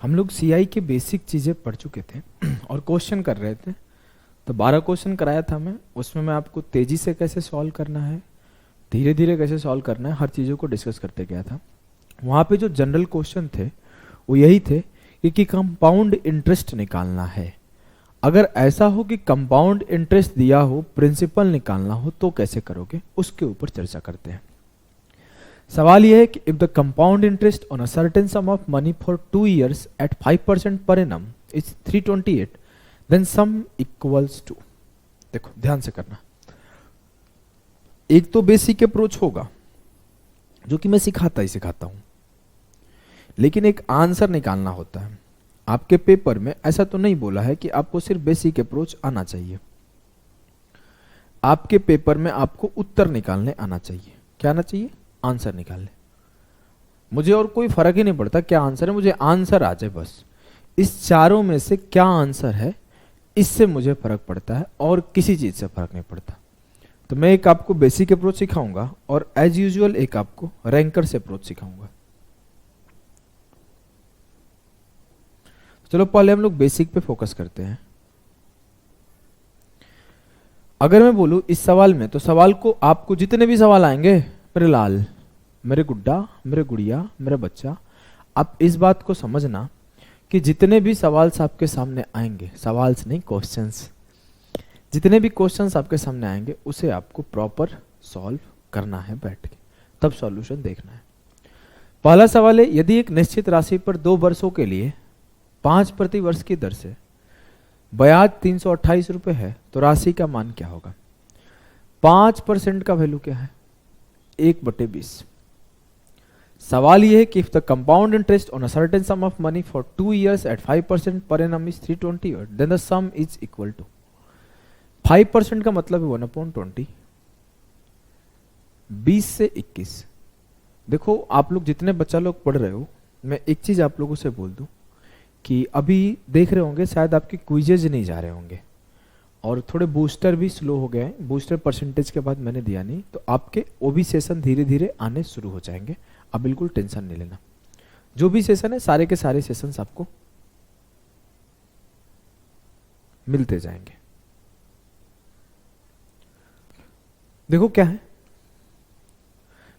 हम लोग सीआई के बेसिक चीज़ें पढ़ चुके थे और क्वेश्चन कर रहे थे। तो 12 क्वेश्चन कराया था मैं, उसमें मैं आपको तेज़ी से कैसे सॉल्व करना है, धीरे धीरे कैसे सॉल्व करना है, हर चीज़ों को डिस्कस करते गया था। वहाँ पे जो जनरल क्वेश्चन थे वो यही थे कि कंपाउंड इंटरेस्ट निकालना है। अगर ऐसा हो कि कंपाउंड इंटरेस्ट दिया हो, प्रिंसिपल निकालना हो, तो कैसे करोगे, उसके ऊपर चर्चा करते हैं। सवाल यह है कि if the compound interest on a certain sum of money for 2 years at 5% per annum is 328, then sum equals to. देखो ध्यान से करना, एक तो बेसिक अप्रोच होगा जो कि मैं सिखाता ही सिखाता हूं, लेकिन एक आंसर निकालना होता है। आपके पेपर में ऐसा तो नहीं बोला है कि आपको सिर्फ बेसिक अप्रोच आना चाहिए, आपके पेपर में आपको उत्तर निकालने आना चाहिए। क्या आना चाहिए? आंसर निकालने। मुझे और कोई फर्क ही नहीं पड़ता क्या आंसर है, मुझे आंसर आ जाए बस। इस चारों में से क्या आंसर है, इससे मुझे फर्क पड़ता है और किसी चीज से फर्क नहीं पड़ता। तो मैं एक आपको बेसिक अप्रोच सिखाऊंगा और एज यूजुअल एक आपको रैंकर से अप्रोच सिखाऊंगा। चलो पहले हम लोग बेसिक पे फोकस करते हैं। अगर मैं बोलूं इस सवाल में, तो सवाल को आपको जितने भी सवाल आएंगे, मेरे लाल, मेरे गुड्डा, मेरे गुड़िया, मेरा बच्चा, आप इस बात को समझना कि जितने भी सवाल आपके सामने आएंगे, सवाल नहीं क्वेश्चंस, जितने भी क्वेश्चंस आपके सामने आएंगे उसे आपको प्रॉपर सॉल्व करना है बैठ के, तब सॉल्यूशन देखना है। पहला सवाल है, यदि एक निश्चित राशि पर 2 वर्षों के लिए 5 प्रति वर्ष की दर से ब्याज 328 रुपए है, तो राशि का मान क्या होगा? 5% का वैल्यू क्या है? 1/20। सवाल यह है कि if the compound interest on a certain sum of money for 2 years at 5% per annum is 328, then the sum is equal to. 5% का मतलब है 1/20, 20 से 21। देखो आप लोग जितने बच्चा लोग पढ़ रहे हो, मैं एक चीज आप लोगों से बोल दूं कि अभी देख रहे होंगे शायद आपके क्विजेज नहीं जा रहे होंगे और थोड़े बूस्टर भी स्लो हो गए हैं। बूस्टर परसेंटेज के बाद मैंने दिया नहीं, तो आपके वो भी सेशन धीरे धीरे आने शुरू हो जाएंगे। आप बिल्कुल टेंशन नहीं लेना, जो भी सेशन है सारे के सारे सेशंस आपको मिलते जाएंगे। देखो क्या है,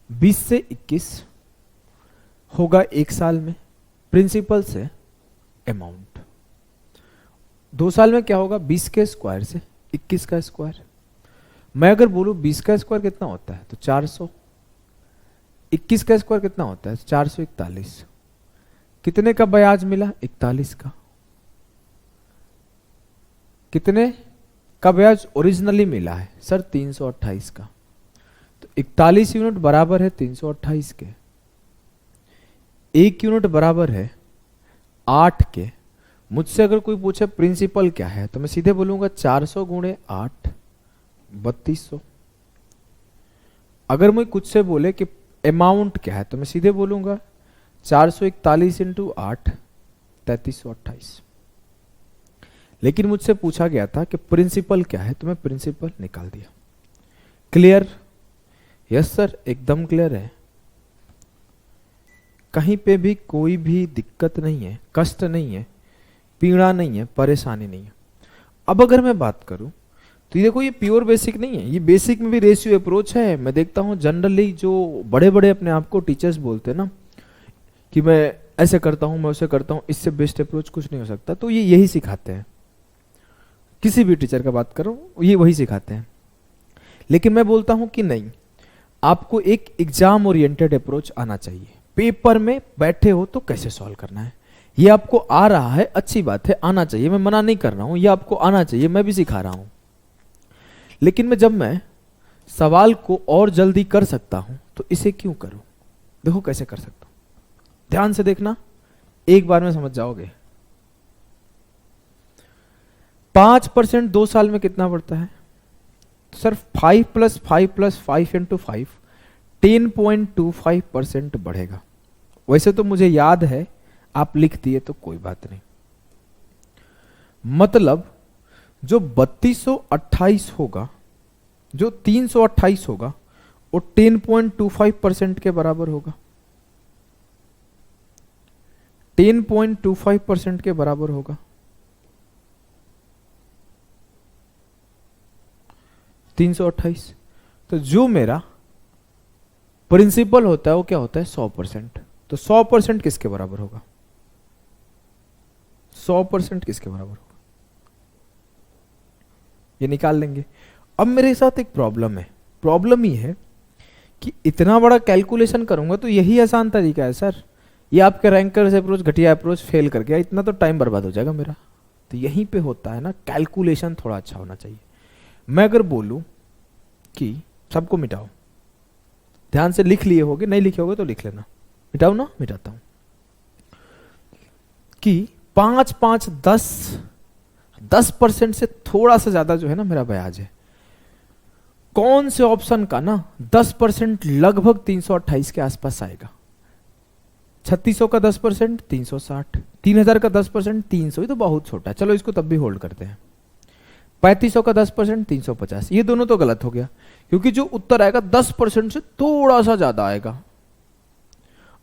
20 से 21 होगा 1 साल में प्रिंसिपल से अमाउंट। 2 साल में क्या होगा? 20 के स्क्वायर से 21 का स्क्वायर। मैं अगर बोलूं 20 का स्क्वायर कितना होता है तो 400, 21 का स्क्वायर कितना होता है? 441। कितने का ब्याज मिला? 41 का। कितने का ब्याज ओरिजिनली मिला है सर? 328 का। तो 41 यूनिट बराबर है 328 के, 1 यूनिट बराबर है 8 के। मुझसे अगर कोई पूछे प्रिंसिपल क्या है, तो मैं सीधे बोलूंगा 400 गुणे 8 3200। अगर मैं कुछ से बोले कि अमाउंट क्या है, तो मैं सीधे बोलूंगा 441 इंटू 8 3328। लेकिन मुझसे पूछा गया था कि प्रिंसिपल क्या है, तो मैं प्रिंसिपल निकाल दिया। क्लियर? यस सर, एकदम क्लियर है। कहीं पे भी कोई भी दिक्कत नहीं है, कष्ट नहीं है, पीड़ा नहीं है, परेशानी नहीं है। अब अगर मैं बात करूं तो ये देखो, ये प्योर बेसिक नहीं है, ये बेसिक में भी रेशियो अप्रोच है। मैं देखता हूं जनरली जो बड़े बड़े अपने आप को टीचर्स बोलते हैं ना कि मैं ऐसे करता हूं, मैं वैसे करता हूं, इससे बेस्ट अप्रोच कुछ नहीं हो सकता, तो ये यही सिखाते हैं। किसी भी टीचर का बात करो, ये वही सिखाते हैं। लेकिन मैं बोलता हूं कि नहीं, आपको एक एग्जाम ओरिएंटेड अप्रोच आना चाहिए। पेपर में बैठे हो तो कैसे सॉल्व करना है, ये आपको आ रहा है, अच्छी बात है, आना चाहिए, मैं मना नहीं कर रहा हूं, ये आपको आना चाहिए, मैं भी सिखा रहा हूं। लेकिन जब मैं सवाल को और जल्दी कर सकता हूं तो इसे क्यों करूं? देखो कैसे कर सकता हूं, ध्यान से देखना, एक बार में समझ जाओगे। 5% 2 साल में कितना बढ़ता है? सर 5 + 5 + 5 × 5 10.25% बढ़ेगा। वैसे तो मुझे याद है, आप लिख दिए तो कोई बात नहीं। मतलब जो 3228 होगा, जो 328 होगा, वो 10.25% के बराबर होगा। 10.25% के बराबर होगा। 328। तो जो मेरा प्रिंसिपल होता है वो क्या होता है 100%। तो 100% किसके बराबर होगा? 100% किसके बराबर होगा? ये निकाल लेंगे। अब मेरे साथ एक प्रॉब्लम है। प्रॉब्लम ये है कि इतना बड़ा कैलकुलेशन करूंगा तो यही आसान तरीका है सर। ये आपके रैंकर्स अप्रोच, घटिया अप्रोच फेल कर गया, इतना तो टाइम बर्बाद हो जाएगा मेरा। तो यहीं पे होता है ना, कैलकुलेशन थोड़ा अच्छा होना चाहिए। मैं अगर बोलूं कि सबको मिटाओ, ध्यान से लिख लिए होगे, नहीं लिखे होगे तो लिख लेना। मिटाओ ना, मिटाता हूं। कि 5 5 10% से थोड़ा सा ज्यादा जो है ना मेरा ब्याज है। कौन से ऑप्शन का ना 10% लगभग 328 के आसपास आएगा? 3600 का 10% 360, 3000 का 10% 300, ये तो बहुत छोटा है, चलो इसको तब भी होल्ड करते हैं। 3500 का 10% 350, ये दोनों तो गलत हो गया, क्योंकि जो उत्तर आएगा 10% से थोड़ा सा ज्यादा आएगा।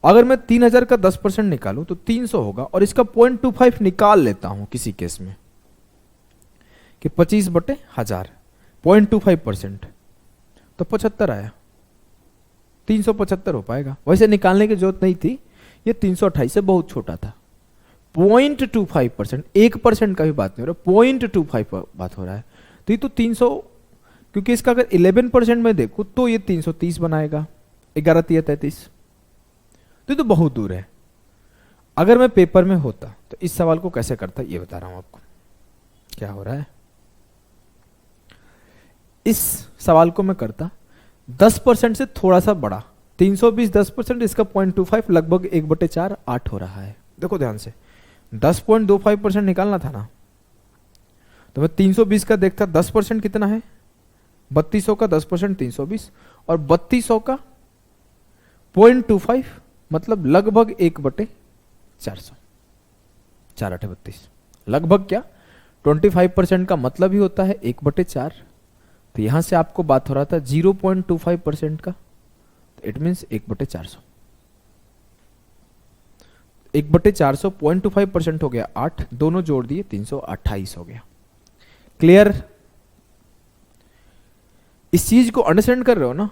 अगर मैं 3000 का 10% निकालूं तो 300 होगा, और इसका 0.25 निकाल लेता हूं किसी केस में कि 25/1000 0.25%, तो 75 आया। 375 हो पाएगा। वैसे निकालने की जरूरत नहीं थी, ये 328 से बहुत छोटा था। 0.25%, 1% का भी बात नहीं हो रहा, 0.25 बात हो रहा है। तो ये तो 300, क्योंकि इसका अगर 11% में देखूं तो ये 330 बनाएगा। 11 3 33, तो ये तो बहुत दूर है। अगर मैं पेपर में होता तो इस सवाल को कैसे करता ये बता रहा हूं आपको। क्या हो रहा है, इस सवाल को मैं करता 10% से थोड़ा सा बड़ा, 320 10%, इसका 0.25 लगभग 1/4 8 हो रहा है। देखो ध्यान से, 10.25% निकालना था ना, तो मैं 320 का देखता 10% कितना है 3200 का 10% 320, और 3200 का 0.25 मतलब लगभग 1/400, 4 8 32, लगभग क्या 25% का मतलब ही होता है 1/4। तो यहां से आपको बात हो रहा था 0.25% का, तो इट मीन्स 1/400। 1/400 0.25% हो गया 8, दोनों जोड़ दिए 328 हो गया। क्लियर? इस चीज को अंडरस्टैंड कर रहे हो ना?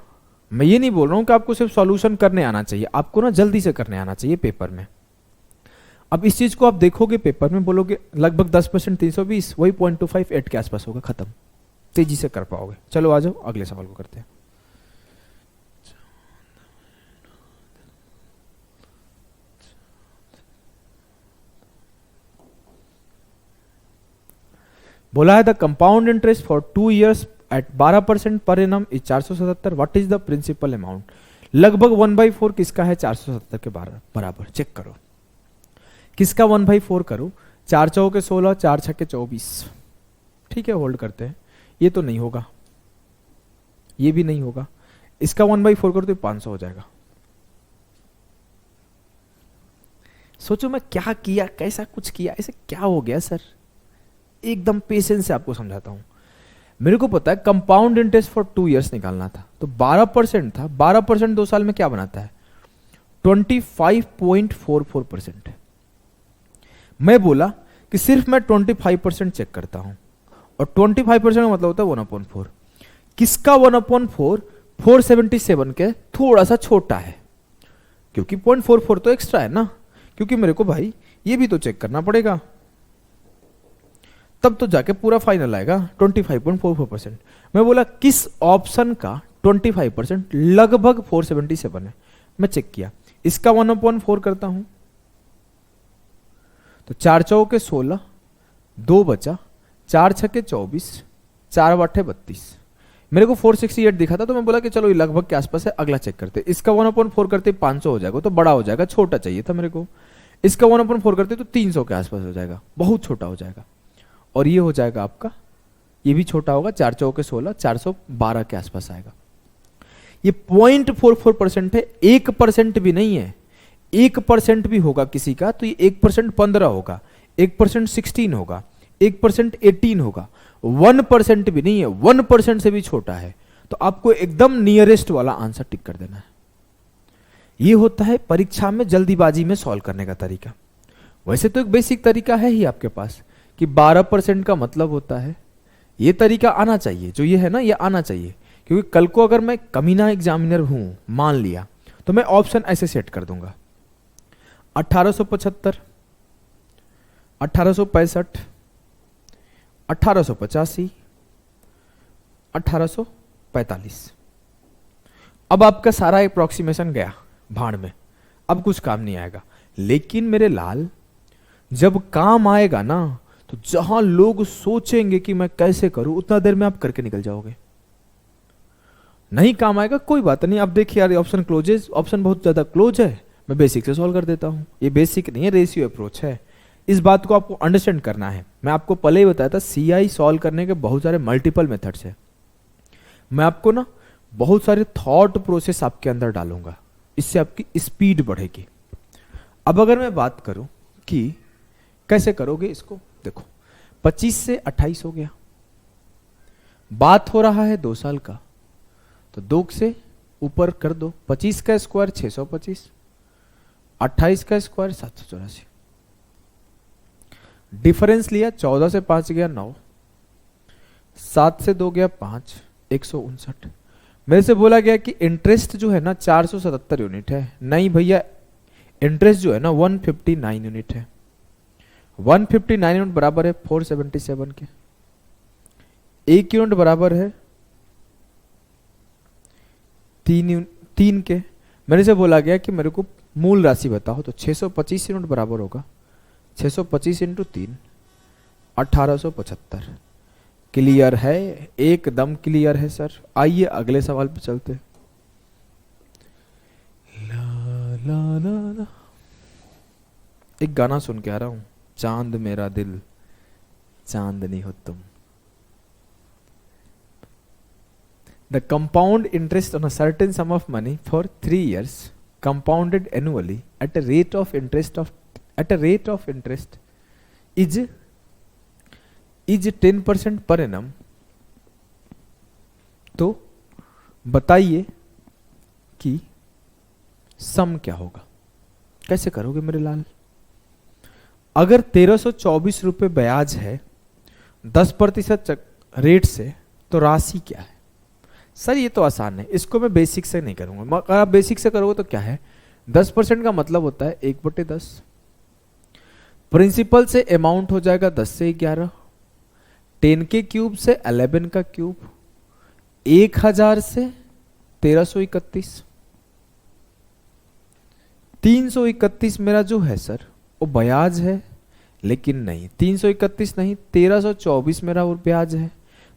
मैं ये नहीं बोल रहा हूं कि आपको सिर्फ सॉल्यूशन करने आना चाहिए, आपको ना जल्दी से करने आना चाहिए पेपर में। अब इस चीज को आप देखोगे पेपर में, बोलोगे लगभग 10% 320, वही 0.258 के आसपास होगा, खत्म। तेजी से कर पाओगे। चलो आ जाओ अगले सवाल को करते हैं। बोला है the compound interest for 2 years at 12% per annum is 477। What is the principal amount? लगभग 1/4 किसका है 470 के बराबर? चेक करो किसका 1/4 करो। 4 चौके 16, 4 छक्के 24। ठीक है, होल्ड करते हैं। ये तो नहीं होगा, ये भी नहीं होगा। इसका 1/4 करो तो 500 हो जाएगा। सोचो मैं क्या किया, कैसा कुछ किया, ऐसे क्या हो गया सर? एकदम पेशेंस से आपको समझाता हूं। मेरे को पता है कंपाउंड इंटरेस्ट फॉर 2 years निकालना था, तो 12% था। 12% 2 साल में क्या बनाता है 25.44%। मैं बोला कि सिर्फ मैं 25% चेक करता हूं, और 25% का मतलब होता है 1/4। किसका 1/4? 477 के थोड़ा सा छोटा है, क्योंकि 0.44 तो एक्स्ट्रा है ना, क्योंकि मेरे को भाई ये भी तो चेक करना पड़ेगा, तब तो जाके पूरा फाइनल आएगा 25.44%। मैं बोला किस ऑप्शन का 25% लगभग 477 है। मैं चेक किया, इसका 1/4 करता हूं तो 4 चौके 16, 2 बचा, 4 छक्के 24, 4 8 32। मेरे को 468 दिखा था, तो मैं बोला कि चलो ये लगभग के आसपास है, अगला चेक करते। इसका 1/4 करते 500 हो जाएगा, तो बड़ा हो जाएगा, छोटा चाहिए था मेरे को। इसका 1/4 करते तो 300 के आसपास हो जाएगा, बहुत छोटा हो जाएगा। और ये हो जाएगा आपका, ये भी छोटा होगा, 4 चौके 16, 412 के आसपास आएगा। ये 0.44% है, 1% भी नहीं है। 1% भी होगा किसी का तो ये 1% 15 होगा, 1% 16 होगा, 1% 18 होगा। 1% भी नहीं है, 1% से भी छोटा है, तो आपको एकदम नियरेस्ट वाला आंसर टिक कर देना है। ये होता है परीक्षा में जल्दीबाजी में सॉल्व करने का तरीका। वैसे तो एक बेसिक तरीका है ही आपके पास कि 12% का मतलब होता है, ये तरीका आना चाहिए, जो ये है ना ये आना चाहिए, क्योंकि कल को अगर मैं कमीना एग्जामिनर हूं मान लिया तो मैं ऑप्शन ऐसे सेट कर दूंगा 1875, 1865, 1885, 1845। अब आपका सारा अप्रोक्सीमेशन गया भाड़ में, अब कुछ काम नहीं आएगा। लेकिन मेरे लाल जब काम आएगा ना तो जहां लोग सोचेंगे कि मैं कैसे करूं उतना देर में आप करके निकल जाओगे। नहीं काम आएगा कोई बात नहीं, आप देखिए यार ऑप्शन क्लोजेज, ऑप्शन बहुत ज्यादा क्लोज है, मैं बेसिक से सॉल्व कर देता हूं। ये बेसिक नहीं है, रेशियो अप्रोच है। इस बात को आपको अंडरस्टैंड करना है। मैं आपको पहले ही बताया था सीआई सॉल्व करने के बहुत सारे मल्टीपल मेथड्स है। मैं आपको ना बहुत सारे थॉट प्रोसेस आपके अंदर डालूंगा, इससे आपकी स्पीड बढ़ेगी। अब अगर मैं बात करूं कि कैसे करोगे इसको, देखो 25 से 28 हो गया, बात हो रहा है 2 साल का, तो 2 से ऊपर कर दो, 25 का स्क्वायर 625, 28 का स्क्वायर 784, डिफरेंस लिया 14 से 5 गया 9, 7 से 2 गया 5, 159। मेरे से बोला गया कि इंटरेस्ट जो है ना 477 यूनिट है। नहीं भैया, इंटरेस्ट जो है ना 159 यूनिट है। 159 यूनिट बराबर है 477 के, 1 यूनिट बराबर है 3 के। मेरे से बोला गया कि मेरे को मूल राशि बताओ, तो 625 यूनिट बराबर होगा 625 इंटू 3, 1875। क्लियर है, एकदम क्लियर है सर। आइए अगले सवाल पे चलते। ला ला ला ला, एक गाना सुन के आ रहा हूं, चांद मेरा दिल चांदनी हो तुम। The compound interest on a certain sum of money for 3 years compounded annually at a rate of interest is 10% per annum। तो बताइए कि सम क्या होगा, कैसे करोगे मेरे लाल। अगर 1324 रुपए ब्याज है 10% रेट से, तो राशि क्या है। सर ये तो आसान है, इसको मैं बेसिक से नहीं करूंगा। अगर आप बेसिक से करोगे तो क्या है, 10% का मतलब होता है 1/10। प्रिंसिपल से अमाउंट हो जाएगा 10 से 11, 10 के क्यूब से 11 का क्यूब, 1000 से 1331, 331 मेरा जो है सर वो ब्याज है। लेकिन नहीं, 331 नहीं, 1324 मेरा वो ब्याज है।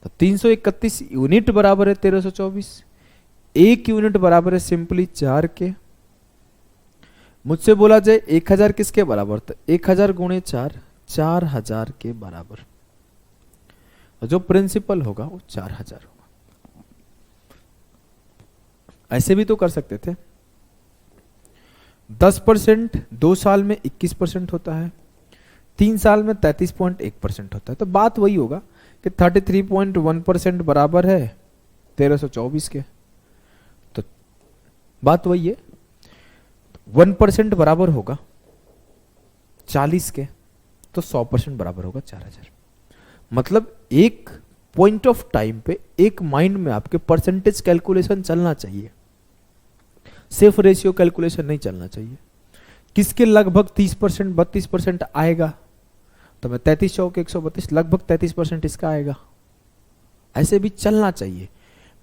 तो 331 यूनिट बराबर है 1324, 1 यूनिट बराबर है सिंपली 4 के। मुझसे बोला जाए 1000 किसके बराबर, तो 1000 गुणे 4, 4000 के बराबर। जो प्रिंसिपल होगा वो 4000 होगा। ऐसे भी तो कर सकते थे, 10% 2 साल में 21% होता है, 3 साल में 33.1% होता है। तो बात वही होगा कि 33.1% बराबर है 1324 के। तो बात वही है, 1% बराबर होगा 40 के, तो 100% बराबर होगा 4000। मतलब एक पॉइंट ऑफ टाइम पे एक माइंड में आपके परसेंटेज कैलकुलेशन चलना चाहिए, सिर्फ रेशियो कैलकुलेशन नहीं चलना चाहिए। किसके लगभग 30% 32% आएगा, तो मैं 33 चौक 132, लगभग 33% इसका आएगा। ऐसे भी चलना चाहिए।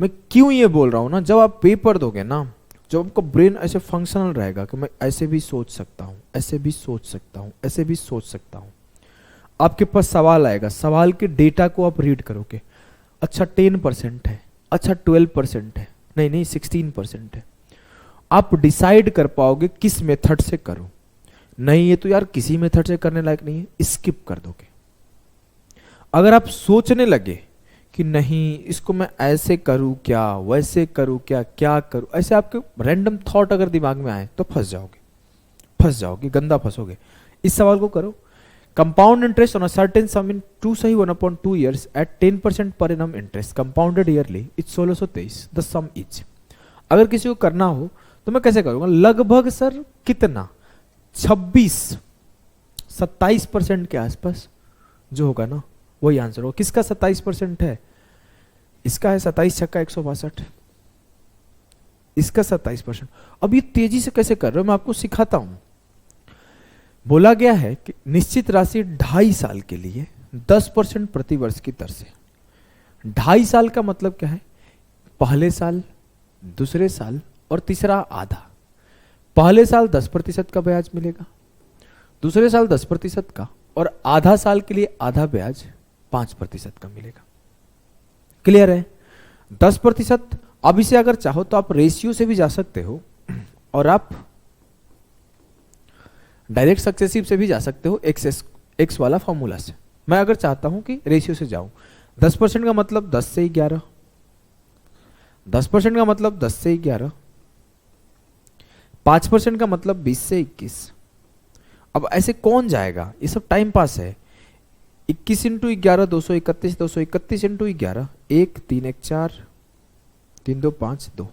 मैं क्यों ये बोल रहा हूं ना, जब आप पेपर दोगे ना, जब आपका ब्रेन ऐसे फंक्शनल रहेगा कि मैं ऐसे भी सोच सकता हूं, ऐसे भी सोच सकता हूं, ऐसे भी सोच सकता हूं, आपके पास सवाल आएगा, सवाल के डेटा को आप रीड करोगे, अच्छा 10% है, अच्छा 12% है, नहीं नहीं 16% है। आप डिसाइड कर पाओगे किस मेथड से करो। नहीं ये तो यार किसी मेथड से करने लायक नहीं है, स्किप कर दोगे। अगर आप सोचने लगे कि नहीं इसको मैं ऐसे करूं क्या, वैसे करूं क्या, क्या करूं, ऐसे आपके रैंडम थॉट अगर दिमाग में आए तो फंस जाओगे, गंदा फंसोगे। इस सवाल को करो, compound interest on a certain sum in 2 सही 1/2 years at 10% per annum interest compounded yearly it's 1623 the sum is. अगर किसी को करना हो तो मैं कैसे करूंगा, लगभग सर कितना 26 27% के आसपास जो होगा ना वही आंसर होगा। किसका 27% है? इसका है 27 छक्का 162, इसका 27%। अब ये तेजी से कैसे कर रहे हो मैं आपको सिखाता हूं। बोला गया है कि निश्चित राशि 2.5 साल के लिए 10% प्रति वर्ष की दर से। 2.5 साल का मतलब क्या है? पहले साल, दूसरे साल और तीसरा आधा। पहले साल 10% का ब्याज मिलेगा, दूसरे साल 10% का, और आधा साल के लिए आधा ब्याज 5% का मिलेगा। क्लियर है? 10%। अब इसे अगर चाहो तो आप रेशियो से भी जा सकते हो और आप डायरेक्ट सक्सेसिव से भी जा सकते हो, एक्स वाला फॉर्मूला से। मैं अगर चाहता हूं कि रेशियो से जाऊं, 10% का मतलब 10 से 11, 10% का मतलब 10 से 11, 5% का मतलब 20 से 21। अब ऐसे कौन जाएगा? ये सब टाइम पास है। 21 इंटू 11 231, 231 इंटू 11 1 3 1 4 3 2 5 2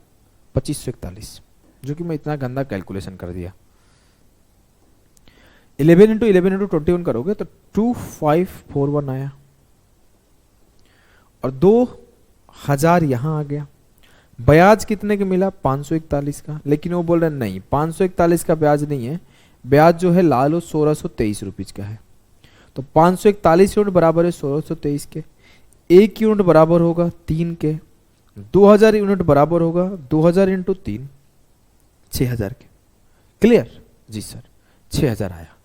2541, जो कि मैं इतना गंदा कैलकुलेशन कर दिया। 11 इंटू 11 इंटू 21 करोगे तो 2541 आया, और 2000 यहां आ गया। ब्याज कितने का मिला? 541 का। लेकिन वो बोल रहे नहीं, 541 का ब्याज नहीं है, ब्याज जो है ला लो 1623 रुपीज का है। तो 541 यूनिट बराबर है 1623 के, 1 यूनिट बराबर होगा 3 के, 2000 यूनिट बराबर होगा 2000 इंटू 3, 6000 के। क्लियर? जी सर, 6000 आया।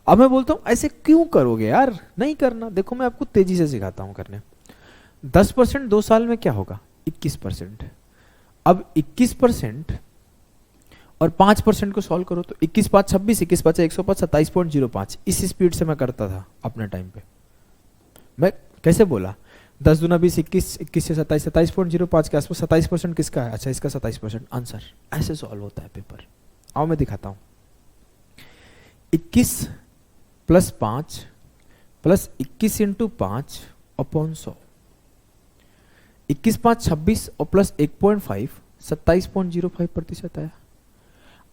अब मैं बोलता हूं ऐसे क्यों करोगे यार? नहीं करना। देखो मैं आपको तेजी से सिखाता हूं करने। 10% 2 साल में क्या होगा? 21%। अब 21% और 5% को सॉल्व करो तो 21 5 26, 21 5 105, 27.05। इस स्पीड से मैं करता था अपने टाइम पे। मैं कैसे बोला? 10 दूना 20, 21, 21 से 27, 27.05 के आसपास। 27% किसका है? अच्छा, इसका 27% आंसर। ऐसे सॉल्व होता है पेपर। आओ मैं दिखाता हूं। 21 प्लस 5 प्लस 21 इंटू 5 अपॉन 100। 21 5 26 और प्लस 1.5 27.05% आया।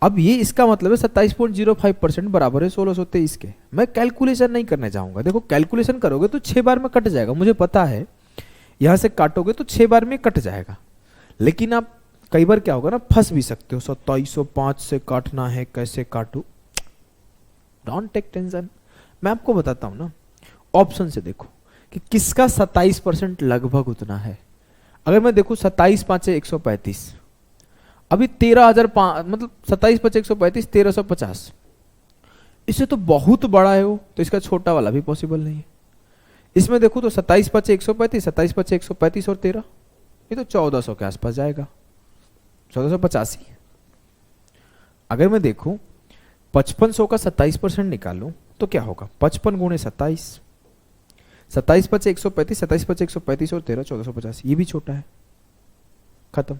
अब ये इसका मतलब है 27.05% बराबर है 1623 के। मैं कैलकुलेशन नहीं करने जाऊंगा। देखो कैलकुलेशन करोगे तो 6 बार में कट जाएगा, मुझे पता है। यहां से काटोगे तो 6 बार में कट जाएगा, लेकिन आप कई बार क्या होगा ना, फंस भी सकते हो। 2705 से काटना है, कैसे काटू? डोंट टेक टेंशन, मैं आपको बताता हूं ना। ऑप्शन से देखो कि किसका 27% लगभग उतना है। अगर मैं देखूं 27 5 135, अभी 13,000 मतलब 27 5 135 1350, इससे तो बहुत बड़ा है वो, तो इसका छोटा वाला भी पॉसिबल नहीं है। इसमें देखो तो 27 5 135, 27 5 135 और 13, ये तो 1400 के आसपास जाएगा, 1485। अगर मैं देखूं 5500 का 27% निकालूं तो क्या होगा? 55 गुणे 27, 27 5 135, 27 5 135 और 13 1450। ये भी छोटा है, खत्म।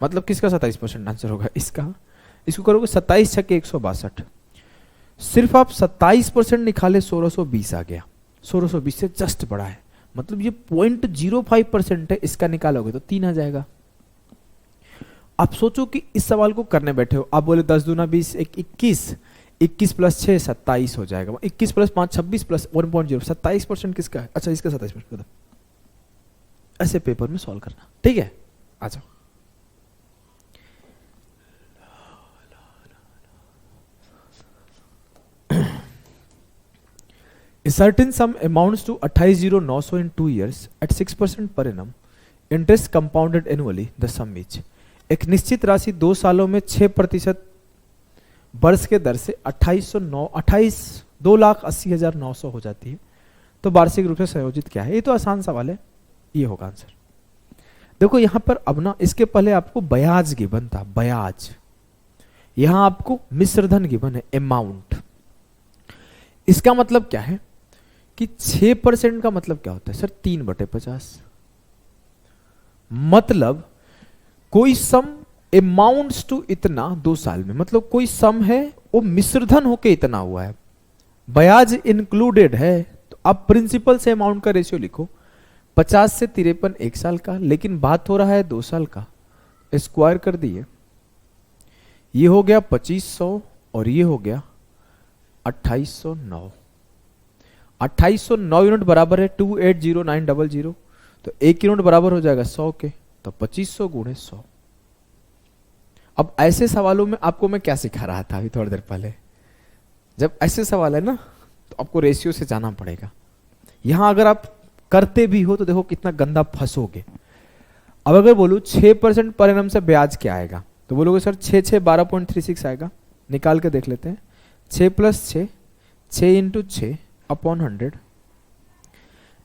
मतलब किसका 27% आंसर होगा? इसका। इसको करोगे 27 छक्के 162, सिर्फ आप 27% निकाले 1620 आ गया। 1620 से जस्ट बड़ा है, मतलब ये 0.05% है। इसका निकालोगे तो 3 आ जाएगा। आप सोचो कि इस सवाल को करने बैठे हो, आप बोले 10 दूना 20 21, 21 प्लस 6 27 हो जाएगा, 21 प्लस 5 26 प्लस 1.0 27% किसका है? अच्छा, इसका 27%। ऐसे पेपर में सॉल्व करना, ठीक है? आ जाओ। A certain sum amounts to 28,900 in 2 years at 6% per annum. Interest compounded annually. The sum is. एक निश्चित राशि 2 सालों में 6% वर्ष के दर से 2,80,900 हो जाती है। तो वार्षिक रूप से संयोजित क्या है? ये तो आसान सवाल है, ये होगा आंसर। देखो यहां पर अब ना, इसके पहले आपको ब्याज गिवन था, ब्याज। यहां आपको मिश्रधन गिवन है, अमाउंट। इसका मतलब क्या है कि 6% का मतलब क्या होता है सर? 3/50। मतलब कोई सम अमाउंट्स टू इतना 2 साल में, मतलब कोई सम है वो मिश्रधन होके इतना हुआ है, ब्याज इंक्लूडेड है। तो आप प्रिंसिपल से अमाउंट का रेशियो लिखो। 50 से 53 1 साल का, लेकिन बात हो रहा है 2 साल का। स्क्वायर कर दिए, ये हो गया 2500 और ये हो गया 2809। 2809 यूनिट बराबर है 280900। तो एक यूनिट बराबर हो जाएगा 100 के, तो 2500 गुणे 100। अब ऐसे सवालों में आपको मैं क्या सिखा रहा था अभी थोड़ी देर पहले, जब ऐसे सवाल है ना तो आपको रेशियो से जाना पड़ेगा। यहां अगर आप करते भी हो तो देखो कितना गंदा फंसोगे। अब अगर बोलूं 6% पर एनम से ब्याज क्या आएगा, तो बोलोगे सर 6 12.36 आएगा। निकाल के देख लेते हैं। 6 + 6 6 × 6 अपॉन 100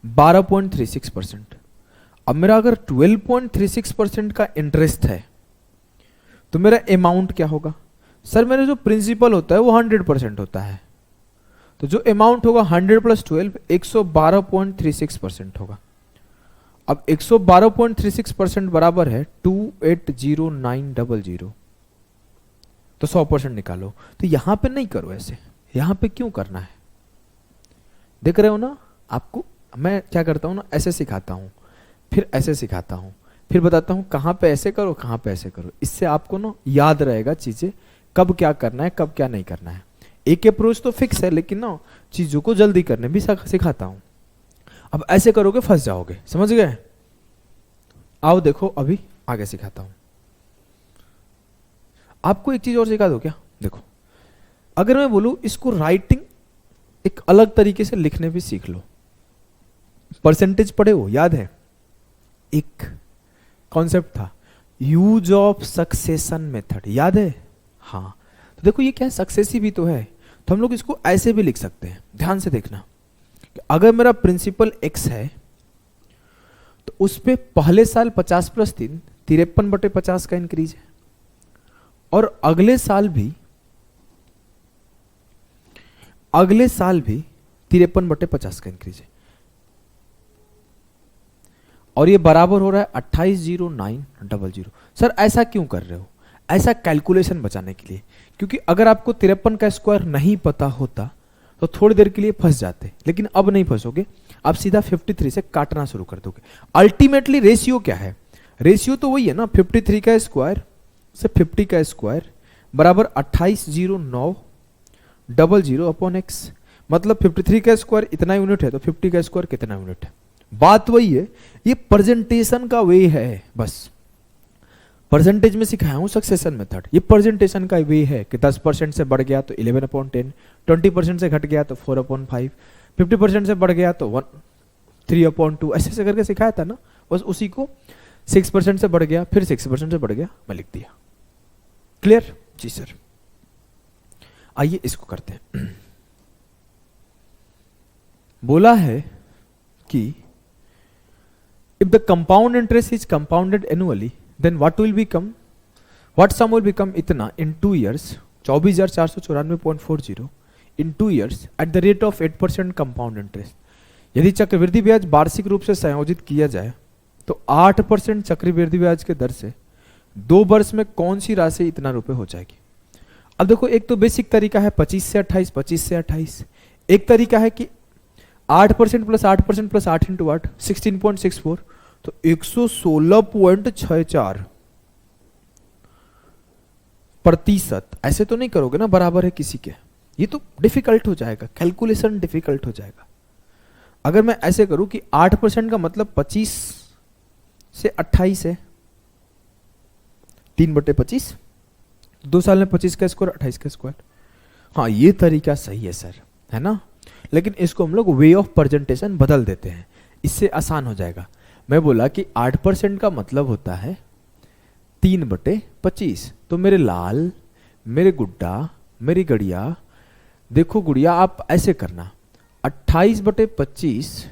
12.36%। अब मेरा अगर 12.36% का इंटरेस्ट है तो मेरा अमाउंट क्या होगा? सर मेरा जो प्रिंसिपल होता है वो 100% होता है, तो जो अमाउंट होगा 100 + 12 112.36% होगा। अब 112.36% बराबर है 280900। तो 100% निकालो। तो यहां पे नहीं करो ऐसे, यहां पे क्यों करना है? देख रहे हो ना, आपको मैं क्या करता हूं ना, ऐसे सिखाता हूं, फिर ऐसे सिखाता हूं, फिर बताता हूं कहां पे ऐसे करो, कहां पे ऐसे करो। इससे आपको ना याद रहेगा चीजें, कब क्या करना है, कब क्या नहीं करना है। एक अप्रोच तो फिक्स है, लेकिन ना चीजों को जल्दी करने भी सिखाता हूं। अब ऐसे करोगे फंस जाओगे, समझ गए? आओ देखो अभी आगे सिखाता हूं। आपको एक चीज और सिखा दो क्या? देखो, अगर मैं बोलूं इसको राइटिंग एक अलग तरीके से लिखने भी सीख लो। परसेंटेज पढ़े हो, याद है? एक कॉन्सेप्ट था यूज ऑफ सक्सेशन मेथड, याद है? हाँ, तो देखो ये क्या है, सक्सेसिव भी तो है, तो हम लोग इसको ऐसे भी लिख सकते हैं। ध्यान से देखना, अगर मेरा प्रिंसिपल x है तो उस पे पहले साल 50 + 3 53/50 का इंक्रीज है, और अगले साल भी 53/50 का इंक्रीज है, और ये बराबर हो रहा है 280900। सर ऐसा क्यों कर रहे हो? ऐसा कैलकुलेशन बचाने के लिए, क्योंकि अगर आपको 53 का स्क्वायर नहीं पता होता तो थोड़ी देर के लिए फंस जाते, लेकिन अब नहीं फंसोगे, आप सीधा 53 से काटना शुरू कर दोगे। अल्टीमेटली रेशियो क्या है? रेशियो तो वही है ना, 53 का स्क्वायर से 50 का स्क्वायर बराबर 280900 अपॉन x। मतलब 53 का स्क्वायर इतना यूनिट है तो 50 का स्क्वायर कितना यूनिट है? बात वही है, ये प्रेजेंटेशन का वे है। बस परसेंटेज में सिखाया हूं सक्सेशन मेथड, ये प्रेजेंटेशन का वे है कि 10% से बढ़ गया तो 11/10, 20% से घट गया तो 4/5, 50% से बढ़ गया तो 3/2, ऐसे ऐसे करके सिखाया था ना। बस उसी को 6% से बढ़ गया, फिर 6% से बढ़ गया, मैं लिख दिया। क्लियर? जी सर। आइए इसको करते हैं। बोला है कि if the compound interest is compounded annually, then what sum will become इतना in 2 years 24,494.40 in 2 years at the rate of 8% compound interest। यदि चक्रवृद्धि ब्याज वार्षिक रूप से संयोजित किया जाए तो 8% चक्रवृद्धि ब्याज के दर से 2 वर्ष में कौन सी राशि इतना रुपए हो जाएगी? अब देखो, एक तो बेसिक तरीका है 25 से 28, 25 से 28। एक तरीका है कि 8% + 8% + 8 × 8 16.64, तो 116.64%। ऐसे तो नहीं करोगे ना बराबर है किसी के, ये तो डिफिकल्ट हो जाएगा, कैलकुलेशन डिफिकल्ट हो जाएगा। अगर मैं ऐसे करूं कि 8% का मतलब 25 से 28 है, 3/25, 2 साल में 25 का स्क्वायर 28 का स्क्वायर। हाँ, ये तरीका सही है सर, है ना? लेकिन इसको हम लोग वे ऑफ प्रेजेंटेशन बदल देते हैं, इससे आसान हो जाएगा। मैं बोला कि 8% का मतलब होता है 3/25। तो मेरे लाल, मेरे गुड्डा, मेरी गड़िया, देखो गुड़िया, आप ऐसे करना 28/25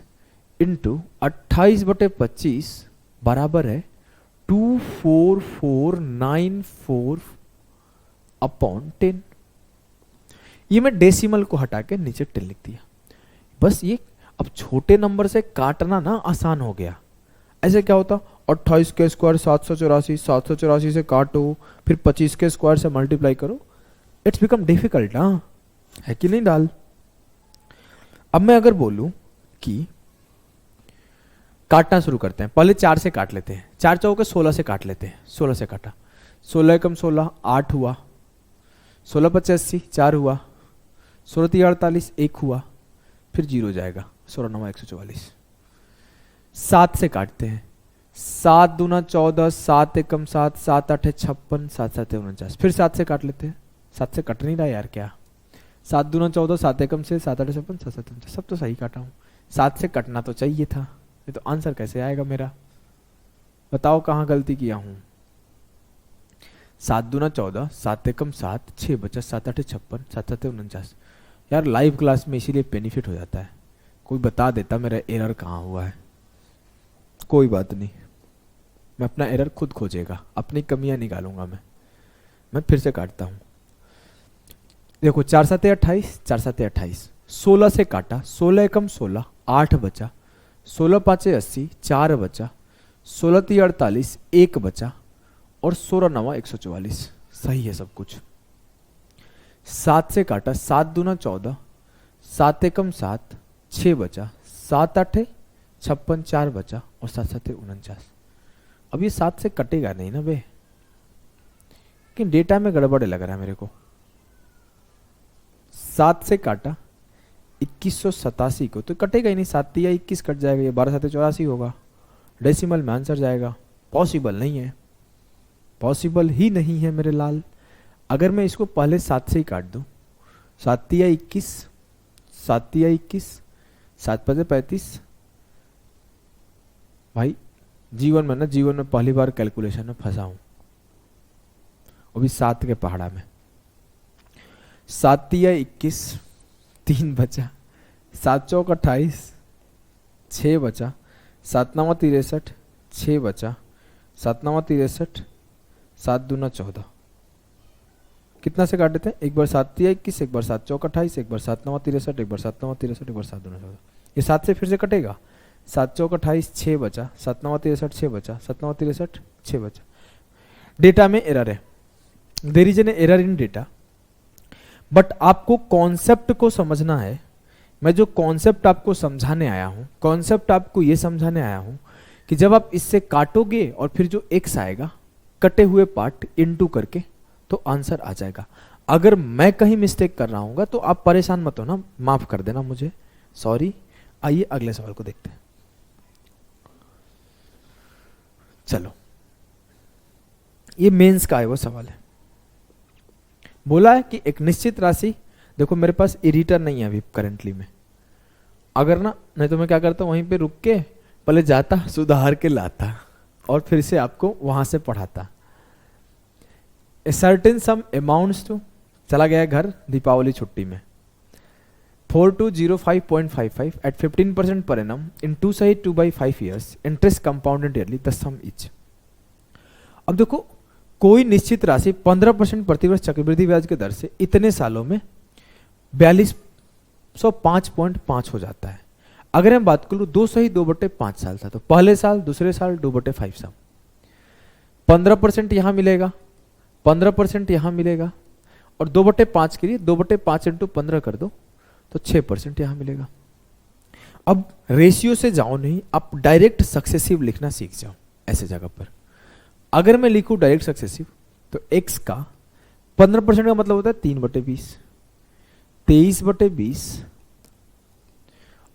इंटू 28/25 बराबर है 24494/10। ये मैं डेसिमल को हटा के नीचे 10 लिख दिया। बस ये अब छोटे नंबर से काटना ना आसान हो गया। ऐसे क्या होता, 28 के स्क्वायर 784, 784 से काटो, फिर 25 के स्क्वायर से मल्टीप्लाई करो, इट्स बिकम डिफिकल्ट ना, है कि नहीं डाल? अब मैं अगर बोलूं कि काटना शुरू करते हैं, पहले 4 से काट लेते हैं, 4 चौके 16 से काट लेते हैं। 16 से काटा, 16 एकम 16, 8 हुआ, 16 × 85 4 हुआ, 16 3 48 1 हुआ, फिर 0 जाएगा, 16 9 144। 7 से काटते हैं, 7 दूना 14, 7 एकम 7, 7 8 56, 7 7 49। फिर 7 से काट लेते हैं, 7 से कट नहीं रहा यार क्या, 7 दूना 14, 7 एकम से 7 8 56, 7 7 49, सब तो सही काटा हूँ, 7 से कटना तो चाहिए था, ये तो आंसर कैसे आएगा मेरा, बताओ कहाँ गलती किया हूँ। 7 दूना 14, 7 एकम 7, 6 बचा, 7 8 56, 7 7 49। यार लाइव क्लास में इसीलिए बेनिफिट हो जाता है, कोई बता देता मेरा एरर कहाँ हुआ है। कोई बात नहीं, मैं अपना एरर खुद खोजेगा, अपनी कमियां निकालूंगा मैं फिर से काटता हूं। देखो 4 7 28, 4 7 28, 16 से काटा, 16 एकम 16, 8 बचा, 16 5 80, 4 बचा, 16 3 48, 1 बचा, और 16 9 144। सही है सब कुछ। 7 से काटा, 7 दूना 14, 7 एकम 7, 6 बचा, 7 8 56, 4 बचा, और 7 7 49। अब ये 7 से कटेगा नहीं ना बे, कि डेटा में गड़बड़ लग रहा है मेरे को। 7 से काटा 2187 को, तो कटेगा ही नहीं, 7 या 21 कट जाएगा, ये 12 7 84 होगा, डेसिमल में आंसर जाएगा। पॉसिबल नहीं है, पॉसिबल ही नहीं है मेरे लाल। अगर मैं इसको पहले 7 से ही काट दूं, 7 या 21, 7 या 21, 7 5 35। भाई जीवन में पहली बार कैलकुलेशन में फंसा हूं, वो भी 7 के पहाड़ा में। 7 या 21, 3 बचा, 7 चौक 28, 6 बचा, 7 9 63, 6 बचा, 7 9 63, 7 दूना 14। कितना से काट देते हैं, एक बार 7 या 21, एक बार 7 चौक 28, एक बार 7 9 63, एक बार 7 9 63, एक बार 7 दूना 14। ये 7 से फिर से कटेगा, 7 चौक 28, 6 बचा, 7 9 63, 6 बचा, 7 9 63, 6 बचा। डेटा में एरर है, there is an error in data, but आपको कॉन्सेप्ट को समझना है। मैं जो कॉन्सेप्ट आपको समझाने आया हूं, कॉन्सेप्ट आपको ये समझाने आया हूं कि जब आप इससे काटोगे और फिर जो x आएगा कटे हुए पार्ट इनटू करके, तो आंसर आ जाएगा। अगर मैं कहीं मिस्टेक कर रहा हूं तो आप परेशान मत होना, माफ कर देना मुझे, सॉरी। आइए अगले सवाल को देखते हैं। चलो, ये मेंस का है वो सवाल है। बोला है कि एक निश्चित राशि, देखो मेरे पास एडिटर नहीं है अभी करेंटली में, अगर ना, नहीं तो मैं क्या करता हूं, वहीं पे रुक के पहले जाता, सुधार के लाता और फिर से आपको वहां से पढ़ाता। A certain sum amounts to, चला गया घर दीपावली छुट्टी में, 4205.55 एट 15% per annum in 2 सही 2/5 years, interest compounded yearly, the sum is. अब देखो कोई निश्चित राशि 15% प्रतिवर्ष चक्रवृद्धि ब्याज के दर से इतने सालों में 4205.5 हो जाता है। अगर मैं बात करूं 2 सही 2/5 साल था, तो पहले साल, दूसरे साल 2/5 साल, 15% यहां मिलेगा, 15% यहां मिलेगा, और 2/5 के लिए 2/5 इंटू 15 कर दो तो 6% यहां मिलेगा। अब रेशियो से जाओ नहीं, आप डायरेक्ट सक्सेसिव लिखना सीख जाओ ऐसे जगह पर। अगर मैं लिखूं डायरेक्ट सक्सेसिव, तो x का 15% का मतलब होता है 3/20, 23/20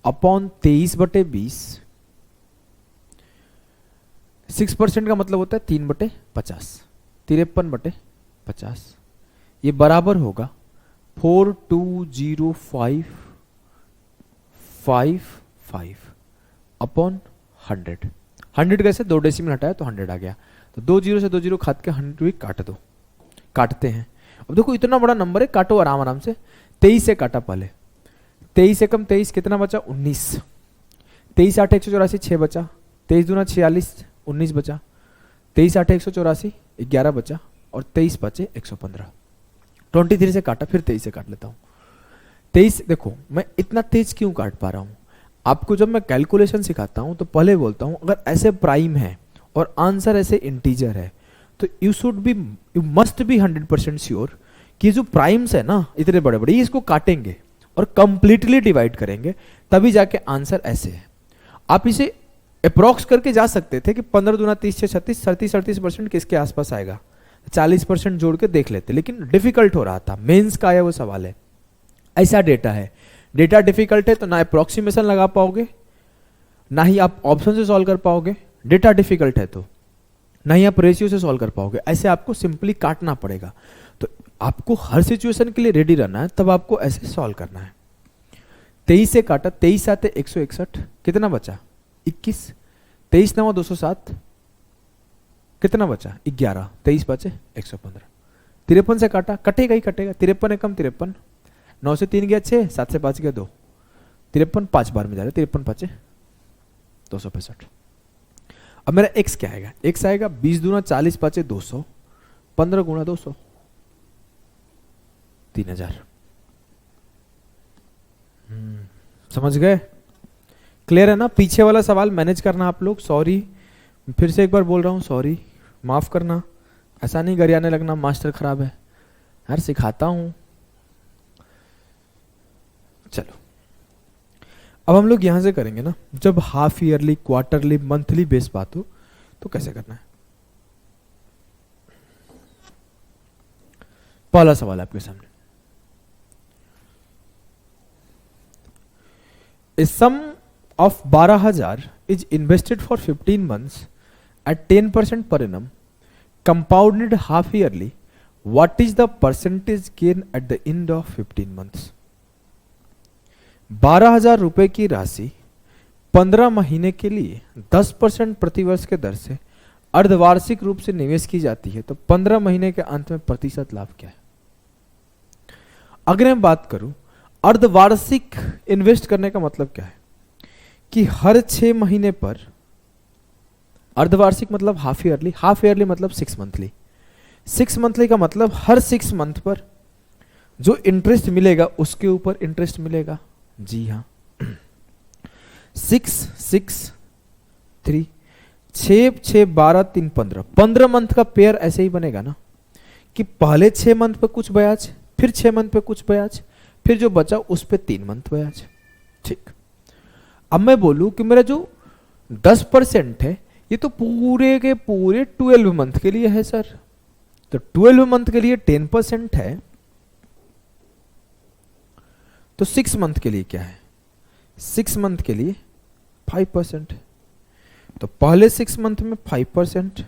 अपॉन 23/20, 6% का मतलब होता है 3/50, 53/50। ये बराबर होगा 42055 अपॉन 100। 100 कैसे, 2 डेसिमल हटाया तो 100 आ गया, तो 2 जीरो से 2 जीरो खाद के 100 भी काट दो। काटते हैं, अब देखो इतना बड़ा नंबर है, काटो आराम आराम से। 23 से काटा पहले, 23 से कम 23, कितना बचा 19, 23 8 184, 6 बचा, 23 दूना 46, 19 बचा, 23 8 184, 11 बचा, और 23 बचे 115। 23 से काटा, फिर 23 से काट लेता हूँ। 23, देखो मैं इतना तेज क्यों काट पा रहा हूँ, आपको जब मैं कैलकुलेशन सिखाता हूँ तो पहले बोलता हूँ अगर ऐसे प्राइम है और आंसर ऐसे इंटीजर है, तो यू मस्ट बी 100% श्योर कि जो प्राइम्स है ना इतने बड़े बड़े, ये इसको काटेंगे और कंप्लीटली डिवाइड करेंगे, तभी जाके आंसर ऐसे है। आप इसे अप्रोक्स करके जा सकते थे कि 15 दूना 30 से 36, 37% किसके आसपास आएगा, 40% जोड़ के देख लेते, लेकिन डिफिकल्ट हो रहा था, मेंस का आया वो सवाल है। ऐसा डेटा है। डेटा डिफिकल्ट है तो ना अप्रोक्सीमेशन लगा पाओगे, ना ही आप ऑप्शन से सॉल्व कर पाओगे। डेटा डिफिकल्ट है तो ना ही आप रेशियो से सॉल्व कर पाओगे। ऐसे आपको सिंपली काटना पड़ेगा। तो आपको हर सिचुएशन के लिए रेडी रहना है, तब आपको ऐसे सॉल्व करना है। 23 से काटा, 23 आते 161, कितना बचा 21, 23 9 207, कितना बचा 11, 23 बचे 115। 53 से काटा, कटेगा ही कटेगा, 53 है कम 53, 9 से 3 गया 6, 7 से 5 गया 2, 53 5 बार में जा रहा है, 53 5 265। अब मेरा x क्या आएगा, x आएगा 20 दूना 40 5 200, 15 गुणा 200 3000। समझ गए? क्लियर है ना? पीछे वाला सवाल मैनेज करना आप लोग। सॉरी, फिर से एक बार बोल रहा हूं, सॉरी, माफ करना। ऐसा नहीं गरियाने लगना मास्टर खराब है यार, सिखाता हूं। चलो अब हम लोग यहां से करेंगे ना, जब half yearly, quarterly, monthly base बात हो तो कैसे करना है। पहला सवाल आपके सामने, A sum of 12,000 is invested for 15 months at 10% per annum, compounded half yearly. What is the percentage gain at the end of 15 months? 12,000 रुपए की राशि 15 महीने के लिए 10% प्रतिवर्ष के दर से अर्धवार्षिक रूप से निवेश की जाती है, तो 15 महीने के अंत में प्रतिशत लाभ क्या है? अगर मैं बात करूं अर्धवार्षिक इन्वेस्ट करने का मतलब क्या है कि हर 6 महीने पर, अर्धवार्षिक मतलब हाफ ईयरली, हाफ ईयरली मतलब 6 मंथली, 6 मंथली का मतलब हर 6 मंथ पर जो इंटरेस्ट मिलेगा उसके ऊपर इंटरेस्ट मिलेगा। जी हाँ, 6 6 3 6 6 12 3 15, 15 मंथ का पेयर ऐसे ही बनेगा ना कि पहले 6 मंथ पे कुछ ब्याज, फिर 6 मंथ पे कुछ ब्याज, फिर जो बचा उस पे 3 मंथ ब्याज। ठीक, अब मैं बोलूं कि मेरा जो 10% है ये तो पूरे के पूरे 12 मंथ के लिए है सर, तो 12 मंथ के लिए 10% है, तो 6 मंथ के लिए क्या है, 6 मंथ के लिए 5%। तो पहले 6 मंथ में 5%,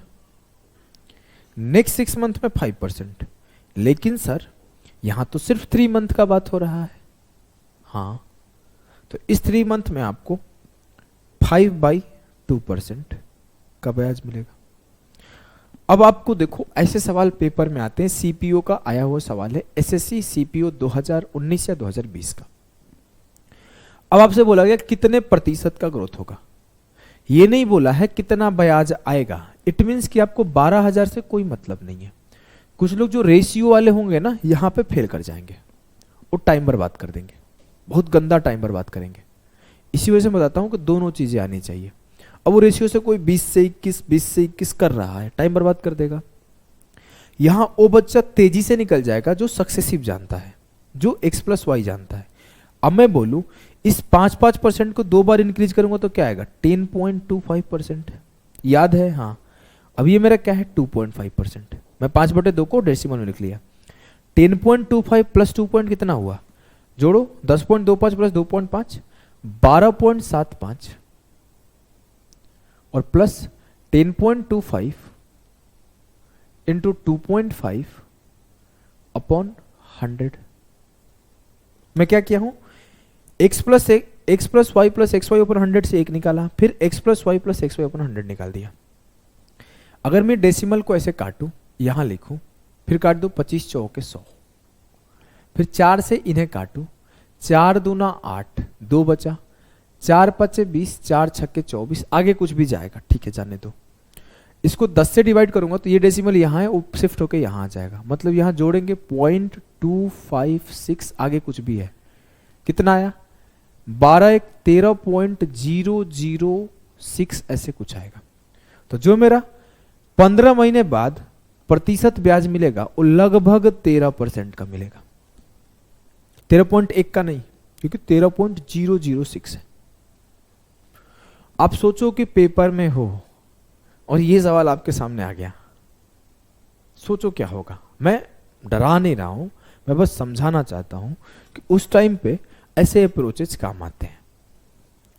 नेक्स्ट 6 मंथ में 5%, लेकिन सर यहां तो सिर्फ 3 मंथ का बात हो रहा है। हाँ, तो इस 3 मंथ में आपको 5/2% का ब्याज मिलेगा। अब आपको देखो ऐसे सवाल पेपर में आते हैं, सीपीओ का आया हुआ सवाल है, एसएससी सीपीओ 2019 या 2020 का। अब आपसे बोला गया कितने प्रतिशत का ग्रोथ होगा, ये नहीं बोला है कितना ब्याज आएगा। इट मीन्स कि आपको 12,000 से कोई मतलब नहीं है। कुछ लोग जो रेशियो वाले होंगे ना, यहां पे फेल कर जाएंगे, वो टाइम बर्बाद कर देंगे, बहुत गंदा टाइम बर्बाद करेंगे। इसी वजह से मैं बताता हूं कि दोनों चीजें आनी चाहिए। अब वो रेशियो से कोई 20 से 21, 20 से 21 कर रहा है, टाइम बर्बाद कर देगा। यहां वो बच्चा तेजी से निकल जाएगा जो सक्सेसिव जानता है, जो x+y जानता है। अब मैं बोलूं इस 5% को 2 बार इंक्रीज करूंगा तो क्या आएगा, 10.25%। याद है? हाँ, अब ये मेरा क्या है 2.5%। मैं 5/2 को डेसिमल में लिख लिया। 10.25 प्लस 2 पॉइंट कितना हुआ, जोड़ो 10.25 प्लस 2.5 12.75 और प्लस 10.25 इंटू 2.5 अपॉन 100। मैं क्या किया हूं, x plus Y plus x y upon 100 से 1 निकाला, फिर x plus Y plus x y upon 100 निकाल दिया। अगर मैं डेसिमल को ऐसे काटूं, यहां लिखूं, फिर काट दो 25 चौके 100, फिर 4 से इन्हें काटूं, 4 दूना 8, 2 बचा, 4 5 20, 4 6 24, आगे कुछ भी जाएगा, ठीक है जाने दो। इसको 10 से डिवाइड करूंगा तो ये डेसिमल यहां है, शिफ्ट होकर यहां आ जाएगा, मतलब यहां जोड़ेंगे 0.256, आगे कुछ भी है, कितना आया 12 1 13.006 ऐसे कुछ आएगा। तो जो मेरा 15 महीने बाद प्रतिशत ब्याज मिलेगा वो लगभग 13% का मिलेगा, 13.1 का नहीं, क्योंकि 13.006 है। आप सोचो कि पेपर में हो और ये सवाल आपके सामने आ गया, सोचो क्या होगा। मैं डरा नहीं रहा हूं, मैं बस समझाना चाहता हूं उस टाइम पे ऐसे अप्रोचेज काम आते हैं।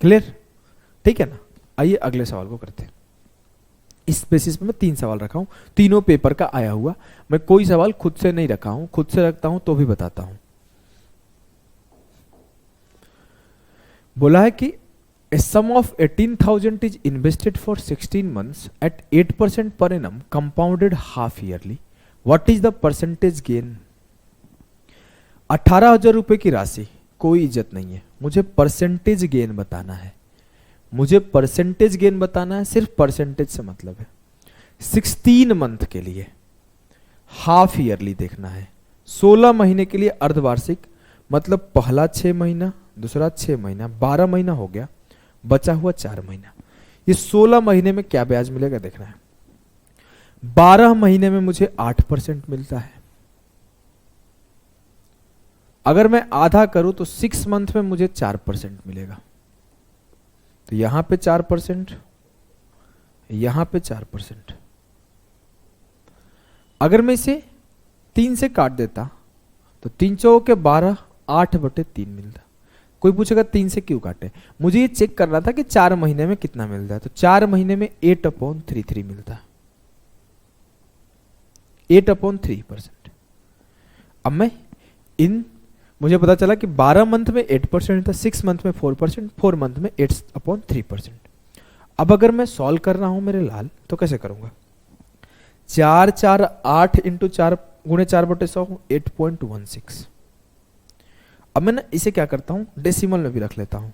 क्लियर? ठीक है ना। आइए अगले सवाल को करते हैं। इस बेसिस पे मैं 3 सवाल रखा हूं, तीनों पेपर का आया हुआ। मैं कोई सवाल खुद से नहीं रखा हूं, खुद से रखता हूं तो भी बताता हूं। बोला है कि a sum of 18,000 is invested for 16 months at 8% per annum compounded half yearly. What is the percentage gain? 18,000 रुपए की राशि, कोई इज्जत नहीं है, मुझे परसेंटेज गेन बताना है। मुझे परसेंटेज गेन बताना है, सिर्फ परसेंटेज से मतलब है। 16 मंथ के लिए हाफ ईयरली देखना है। 16 महीने के लिए अर्धवार्षिक, मतलब पहला 6 महीना, दूसरा 6 महीना, 12 महीना हो गया, बचा हुआ 4 महीना। ये 16 महीने में क्या ब्याज मिलेगा देखना है। 12 महीने में मुझे 8% मिलता है। अगर मैं आधा करूं तो 6 मंथ में मुझे 4% मिलेगा। तो यहां पे 4%, यहां पे 4%। अगर मैं इसे 3 से काट देता तो 3 चौके के 12, 8/3 मिलता। कोई पूछेगा 3 से क्यों काटे, मुझे ये चेक करना था कि 4 महीने में कितना मिलता है। तो 4 महीने में 8/33 मिलता है, 8/3%। अब मैं मुझे पता चला कि 12 मंथ में 8% था, 6 मंथ में 4%, 4 मंथ में 8/3%। अब अगर मैं सॉल्व कर रहा हूं मेरे लाल, तो कैसे करूंगा? 4 4 8 इंटू 4 गुणे 4/100, 8.16। अब मैं ना इसे क्या करता हूं, डेसिमल में भी रख लेता हूं,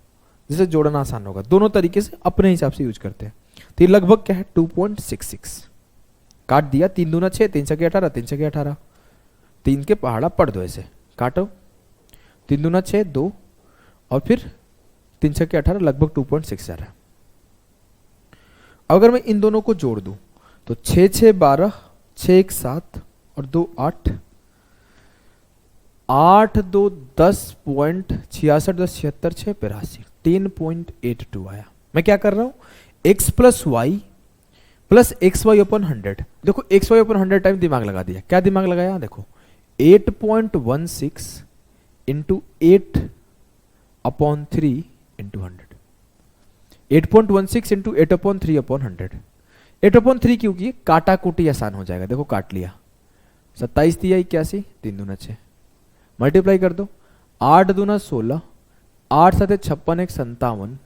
जिसे जोड़ना आसान होगा। दोनों तरीके से अपने हिसाब से यूज करते हैं। तो ये लगभग क्या है, 2.66। काट दिया, 3 दूना 6, 3 छके 18, 3 छके 18। 3 के पहाड़ा पढ़ दो, ऐसे काटो। 3 दूना 6, 2 और फिर 3 छके 18, लगभग 2.6 आ रहा है। अगर मैं इन दोनों को जोड़ दूं तो 6 6 12, 6 1 7 और 2 8, 8 2 10.66, 10 76, 6 82, 10.82 आया। मैं क्या कर रहा हूं, x plus Y plus x Y अपन 100। देखो एक्स वाई अपन 100 टाइम दिमाग लगा दिया। क्या दिमाग लगाया, देखो 8.16 इंटू 8/3 इंटू 100। 8.16 इंटू 8/3/100। 8/3 क्यों की, काटा कुटी आसान हो जाएगा। देखो काट लिया, 27 दिया 81, 3 दूना 6, मल्टीप्लाई कर दो, 8 दूना 16, 8 7 56, 1 57,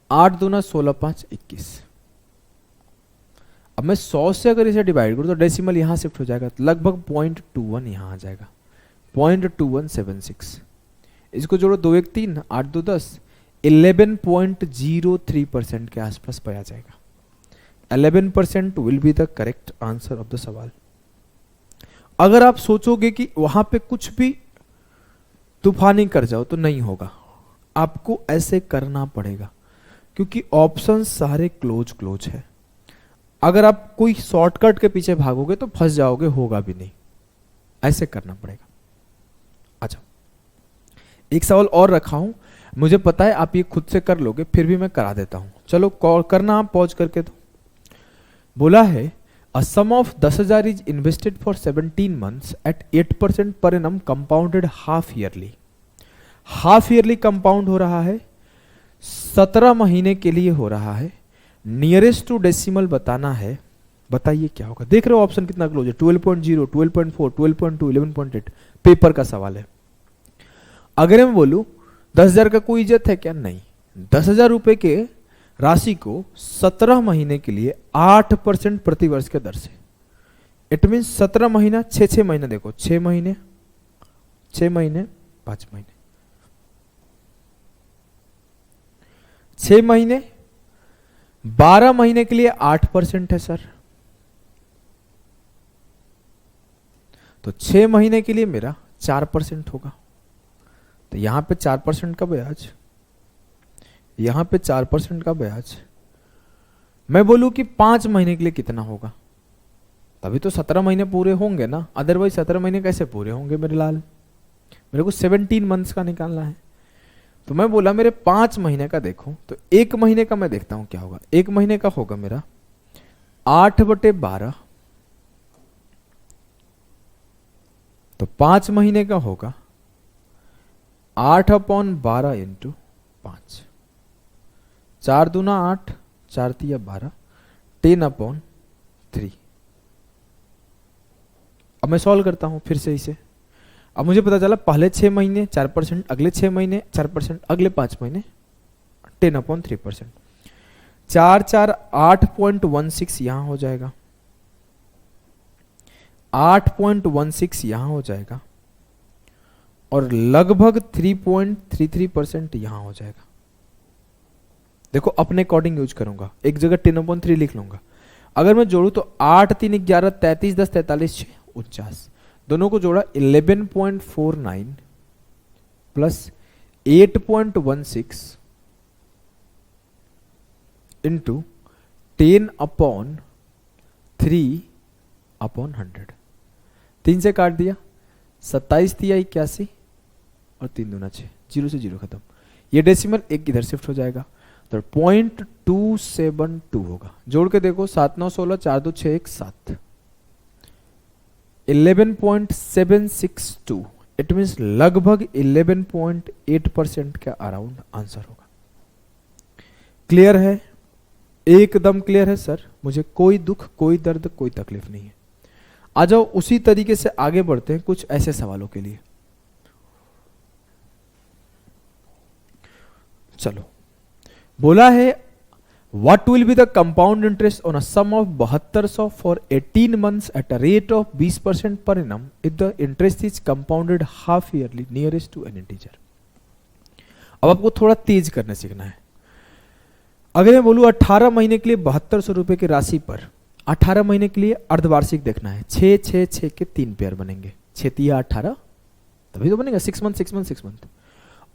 8 दूना 16 5 21। अब मैं 100 से अगर इसे डिवाइड करूं तो डेसिमल यहां शिफ्ट हो जाएगा, लगभग 0.21 यहां आ जाएगा, 0.2176। इसको जोड़ो, 2 1 3, 8 2 10, 11.03% के आसपास पाया जाएगा। 11% will be the correct answer of the सवाल। अगर आप सोचोगे कि वहां पे कुछ भी तूफानी कर जाओ तो नहीं होगा, आपको ऐसे करना पड़ेगा, क्योंकि ऑप्शन सारे क्लोज है। अगर आप कोई शॉर्टकट के पीछे भागोगे तो फंस जाओगे, होगा भी नहीं, ऐसे करना पड़ेगा। अच्छा, एक सवाल और रखा हूं, मुझे पता है आप ये खुद से कर लोगे, फिर भी मैं करा देता हूं। चलो कॉल करना आप पॉज करके। तो बोला है a sum of 10,000 is invested for 17 months at 8% per annum compounded half yearly। Half yearly compound हो रहा है, 17 महीने के लिए हो रहा है। नियरेस्ट टू डेसिमल बताना है, बताइए क्या होगा। देख रहे हो ऑप्शन कितना क्लोज है, 12.0, 12.4, 12.2, 11.8। पेपर का सवाल है। अगर मैं बोलूं 10,000 का कोई इज्जत है क्या, नहीं। 10,000 रुपए के राशि को 17 महीने के लिए 8% प्रति वर्ष के दर से, इट मीन 17 महीना, 6 महीने, देखो 6 महीने, 6 महीने, 5 महीने, 6 महीने, 12 महीने के लिए 8% है सर। तो 6 महीने के लिए मेरा 4% होगा। तो यहां पे 4% का ब्याज, यहां पे 4% का ब्याज। मैं बोलूं कि 5 महीने के लिए कितना होगा, तभी तो 17 महीने पूरे होंगे ना, अदरवाइज 17 महीने कैसे पूरे होंगे मेरे लाल। मेरे को 17 मंथ्स का निकालना है। तो मैं बोला मेरे 5 महीने का देखो, तो 1 महीने का मैं देखता हूं क्या होगा। 1 महीने का होगा मेरा 8/12, तो 5 महीने का होगा 8/12 इंटू 5, 4 दूना 8, 4 तिया 12, 10/3। अब मैं सॉल्व करता हूं फिर से इसे। अब मुझे पता चला पहले 6 महीने 4%, अगले 6 महीने 4%, अगले 5 महीने 10/3%। 4 4 8.16 यहां हो जाएगा, 8.16 यहां हो जाएगा, और लगभग 3.33% यहां हो जाएगा। देखो अपने अकॉर्डिंग यूज करूंगा, एक जगह 10/3 लिख लूंगा। अगर मैं जोड़ू तो 8 3 11 33 10 43 6 49, दोनों को जोड़ा 11.49 प्लस 8.16 इंटू 10/3/100। 3 से काट दिया, 27 दिया 81 और 3 दूना 6, 0 से 0 खत्म। ये डेसिमल एक इधर शिफ्ट हो जाएगा तो 0.272 होगा। जोड़ के देखो 7 9 16 4 2 6 1 7, 11.762। इट मीन्स लगभग 11.8% के अराउंड आंसर होगा। क्लियर है? एकदम क्लियर है सर, मुझे कोई दुख कोई दर्द कोई तकलीफ नहीं है। आ जाओ उसी तरीके से आगे बढ़ते हैं कुछ ऐसे सवालों के लिए। चलो, बोला है what will be the compound interest on a sum of 7200 for 18 months at a rate of 20% per annum if the interest is compounded half yearly nearest to an integer. अब आपको थोड़ा तेज करने सीखना है। अगर मैं बोलूं 18 महीने के लिए 7200 रुपए की राशि पर 18 महीने के लिए अर्धवार्षिक देखना है, 6 6 6 के 3 पेयर बनेंगे, 6 तिया 18, तभी तो बनेगा 6 मंथ 6 मंथ 6 मंथ।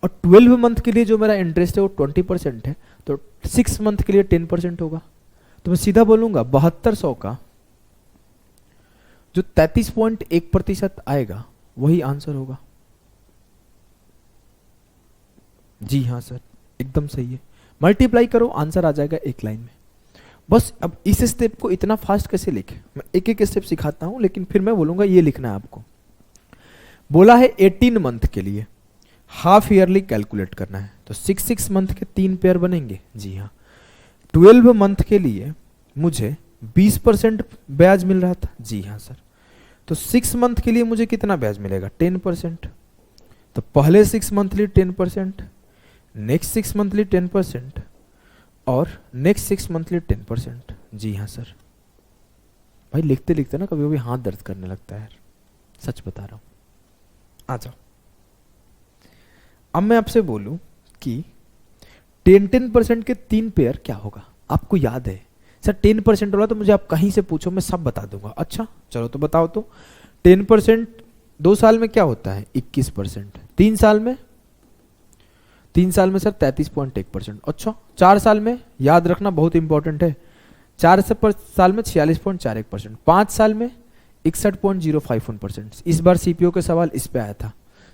और 12 मंथ के लिए जो मेरा इंटरेस्ट है वो 20% है, तो 6 मंथ के लिए 10% होगा। तो मैं सीधा बोलूंगा 7200 का जो 33.1% आएगा वही आंसर होगा। जी हाँ सर, एकदम सही है। मल्टीप्लाई करो, आंसर आ जाएगा एक लाइन में। बस अब इस स्टेप को इतना फास्ट कैसे लिखे, मैं एक एक स्टेप सिखाता हूं, लेकिन फिर मैं बोलूंगा ये लिखना है आपको। बोला है 18 मंथ के लिए हाफ ईयरली कैलकुलेट करना है, तो 6 मंथ के 3 पेयर बनेंगे। जी हाँ, 12 मंथ के लिए मुझे 20% ब्याज मिल रहा था। जी हाँ सर, तो 6 मंथ के लिए मुझे कितना ब्याज मिलेगा? 10%। तो पहले 6 मंथली 10%, नेक्स्ट 6 मंथली 10% और नेक्स्ट 6 मंथली 10%। जी हाँ सर। भाई लिखते लिखते ना कभी कभी हाथ दर्द करने लगता है, सच बता रहा हूं। आ जाओ, अब मैं आपसे बोलूं कि 10% के 3 पेयर क्या होगा? आपको याद है सर 10% वाला, तो मुझे आप कहीं से पूछो मैं सब बता दूंगा। अच्छा चलो तो बताओ, तो 10% 2 साल में क्या होता है? 21%। 3 साल में सर 33.1%। अच्छा 4 साल में, याद रखना बहुत इंपॉर्टेंट है, 4 साल में 46.41%। 5 साल में 61.051%। इस बार सीपीओ के सवाल इस पे आया था,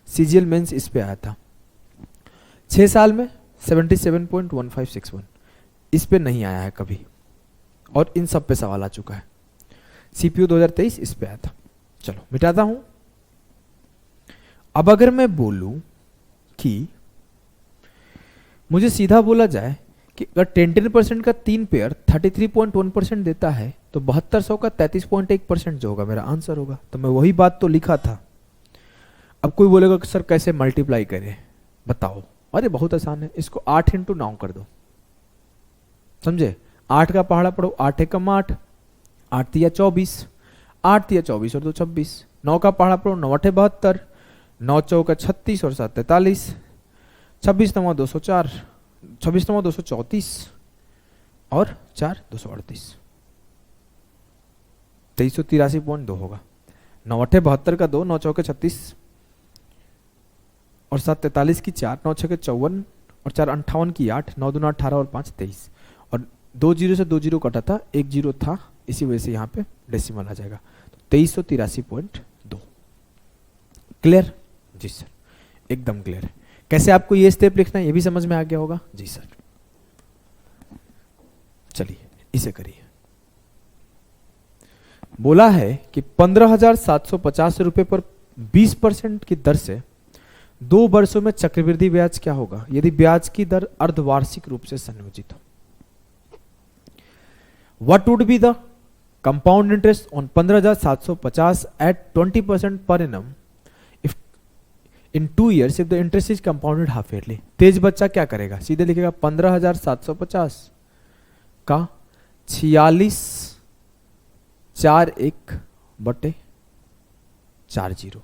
सीजीएल मेंस इस पे आया था। 6 साल में 77.1561, इस पे नहीं आया है कभी, और इन सब पे सवाल आ चुका है। सीपीओ 2023 इस पे आया था। चलो मिटाता हूं। अब अगर मैं बोलूं कि मुझे सीधा बोला जाए कि अगर 10% का 3 पेयर 33.1% देता है, तो 7200 का 33.1% जो होगा मेरा आंसर होगा। तो मैं वही बात तो लिखा था। अब कोई बोलेगा कि सर कैसे मल्टीप्लाई करें, बताओ। अरे बहुत आसान है, इसको 8 इंटू 9 कर दो, समझे? 8 का पहाड़ा पढ़ो, 8 एकम 8, 8 तिया 24, 8 तिया 24 और 2 26। 9 का पहाड़ा पढ़ो, 9 8 72, 9 चौका 36 और 7 43, 26 9 204, 26 9 234 और 4 238, 2383.2 होगा। 9 8 72 का 2, 9 चौके 36 और 7 43 की 4, 9 6 54 और 4 58 की 8, 9 2 18 और 5 23, और 2 जीरो से 2 जीरो कटा था, 1 जीरो था, इसी वजह से यहाँ पे डेसिमल आ जाएगा। तो 2383.2। क्लियर? जी सर, एकदम क्लियर है। कैसे आपको ये स्टेप लिखना है ये भी समझ में आ गया होगा? जी सर। चलिए इसे करिए। बोला है कि 15,750 रुपए पर 20% की दर से 2 वर्षों में चक्रवृद्धि ब्याज क्या होगा यदि ब्याज की दर अर्धवार्षिक रूप से संयोजित हो? What would be the compound interest on 15,750 at 20% per annum if in 2 years if the interest is compounded half yearly? तेज बच्चा क्या करेगा? सीधे लिखेगा 15,750 का 46/41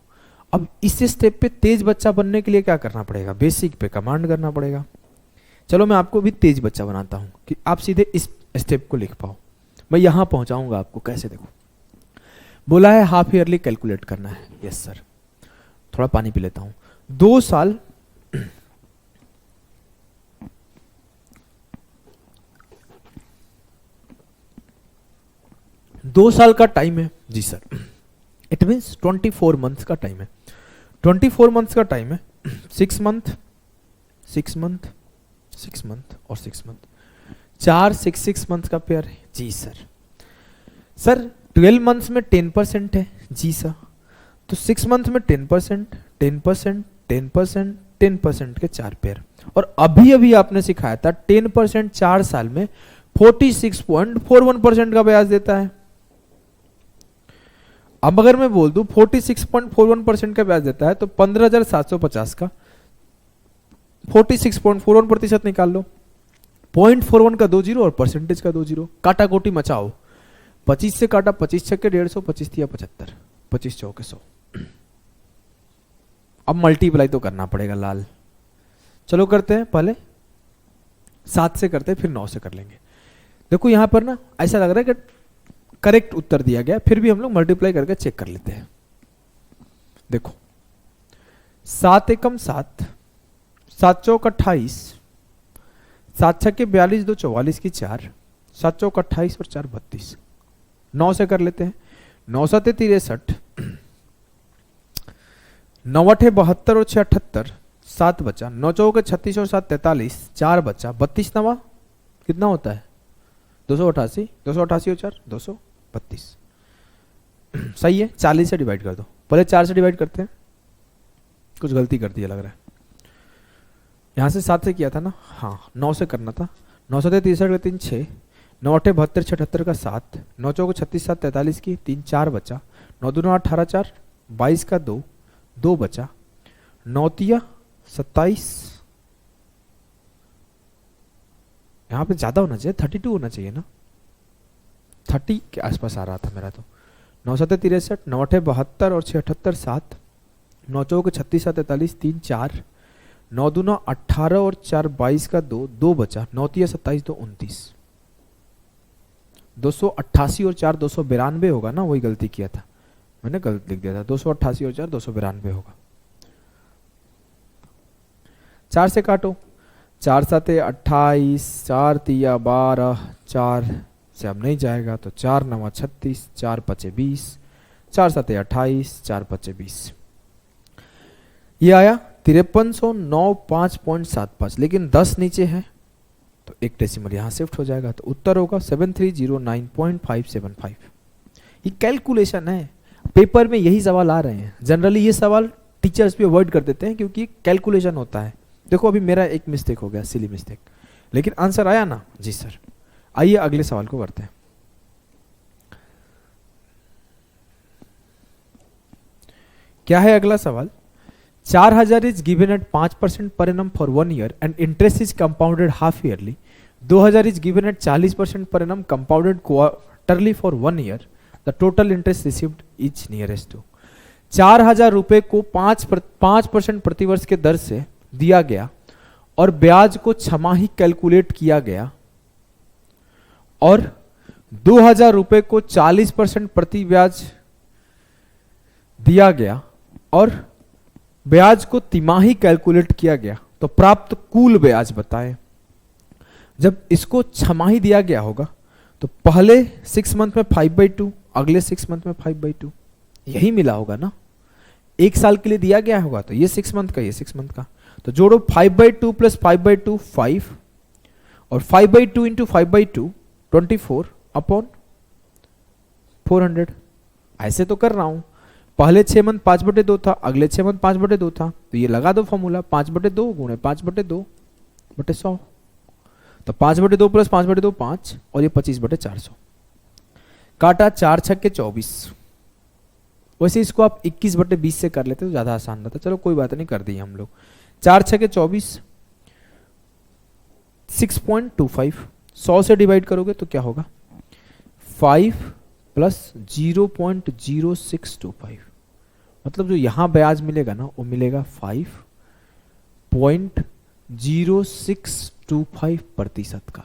अब इस स्टेप पे तेज बच्चा बनने के लिए क्या करना पड़ेगा? बेसिक पे कमांड करना पड़ेगा। चलो मैं आपको भी तेज बच्चा बनाता हूं कि आप सीधे इस स्टेप को लिख पाओ। मैं यहां पहुंचाऊंगा आपको कैसे, देखो बोला है हाफ ईयरली कैलकुलेट करना है। यस सर, थोड़ा पानी पी लेता हूं। 2 साल 2 साल का टाइम है जी सर, इट मीन्स 24 मंथ्स का टाइम है। 24 मंथ्स का टाइम है, 6 मंथ 6 मंथ 6 मंथ और 6 मंथ, 4 6 मंथ्स का पेयर है जी सर। सर 12 मंथ्स में 10% है जी सर, तो 6 मंथ में 10% 10% 10% 10% के 4 पेयर। और अभी अभी आपने सिखाया था 10% 4 साल में 46.41% का ब्याज देता है। अब अगर मैं बोल दूं 46.41% का ब्याज देता है तो 15,750 का 46.41% निकाल लो, 0.41 का 2 जीरो और परसेंटेज का 2 जीरो, काटा कोटी मचाओ। 25 से काटा 25 छक्के 150, 25 तिया 75, 25 चौके 100। अब मल्टीप्लाई तो करना पड़ेगा लाल। चलो करते हैं, पहले 7 से करते हैं फिर 9 से कर लेंगे। देखो यहां पर ना ऐसा लग रहा है कि करेक्ट उत्तर दिया गया, फिर भी हम लोग मल्टीप्लाई करके चेक कर लेते हैं। देखो 7 एकम 7, 7 चौक 28, 7 छक्के 42, 2 44 की 4, 7 चौक 28 और 4 32। 9 से कर लेते हैं। 9 7 63, 9 8 72 और 6 78, 7 बचा। 9 चौक 36 और 7 43, 4 बचा। 32 नवा कितना होता है? 288, 288 और 4 232। सही है, 40 से डिवाइड कर दो। पहले 4 से डिवाइड करते हैं, कुछ गलती कर दी लग रहा है। यहां से 7 से किया था ना, हाँ 9 से करना था। 9 7 63 3 6, 9 8 72 76 का 7, 9 चौक 36 7 43 की 3 4 बचा। 9 2 18 4 22 का 2 2 बचा। 9 तिया 27, यहां पे ज्यादा होना चाहिए, 32 होना चाहिए ना, 30 के आसपास आ रहा था मेरा तो। 9 7 63, 9 8 72 और 6 78 7, 9 चौक 36 7 43 3 4, 9 2 18 और 4 22 का 2 2 बचा। 9 तिया 27 2 29, 288 और 4 292 होगा ना, वही गलती किया था मैंने, गलत लिख दिया था। 288 और 4 292 होगा। 4 से काटो, 4 7 28, 4 तिया 12, 4 से अब नहीं जाएगा तो 4 9 36, 4 5 20, 4 7 28, 4 5 20। ये आया 5309.5.75, लेकिन 10 नीचे है तो एक डेसिमल यहां शिफ्ट हो जाएगा, तो उत्तर होगा 7309.575। ये कैलकुलेशन है, पेपर में यही सवाल आ रहे हैं। जनरली ये सवाल टीचर्स भी अवॉइड कर देते हैं क्योंकि कैलकुलेशन होता है। देखो अभी मेरा एक मिस्टेक हो गया, सिली मिस्टेक, लेकिन आंसर आया ना जी सर। आइए अगले सवाल को करते हैं। क्या है अगला सवाल? 4000 is given at 5% per annum for 1 year and interest is compounded half yearly. 2000 is given at 40% per annum compounded quarterly for 1 year. The total interest received is nearest to। 4000 रुपए को 5% प्रतिवर्ष के दर से दिया गया और ब्याज को छमाही कैलकुलेट किया गया, और 2000 रुपए को 40% प्रति ब्याज दिया गया और ब्याज को तिमाही कैलकुलेट किया गया, तो प्राप्त कुल ब्याज बताएं। जब इसको छमाही दिया गया होगा तो पहले 6 मंथ में 5/2, अगले 6 मंथ में 5/2, यही मिला होगा ना। 1 साल के लिए दिया गया होगा तो ये 6 मंथ का, ये 6 मंथ का, तो जोड़ो 5/2 प्लस 5/2 5, और 5/2 इंटू 5/2 24 अपॉन 400। ऐसे तो कर रहा हूं, पहले 6 मंथ 5/2 था, अगले 6 मंथ 5/2 था, तो ये लगा दो फॉर्मूला 5/2 गुणे 5/2/100। तो 5/2 प्लस 5/2 5 और ये 25/400। काटा 4 छक्के 24। वैसे इसको आप 21/20 से कर लेते तो ज्यादा आसान रहता, चलो कोई बात नहीं, कर दिए हम लोग। 4 छक्के 24, 6.25। 100 से डिवाइड करोगे तो क्या होगा 5 प्लस 0.0625, मतलब जो यहां ब्याज मिलेगा ना वो मिलेगा 5.0625% का।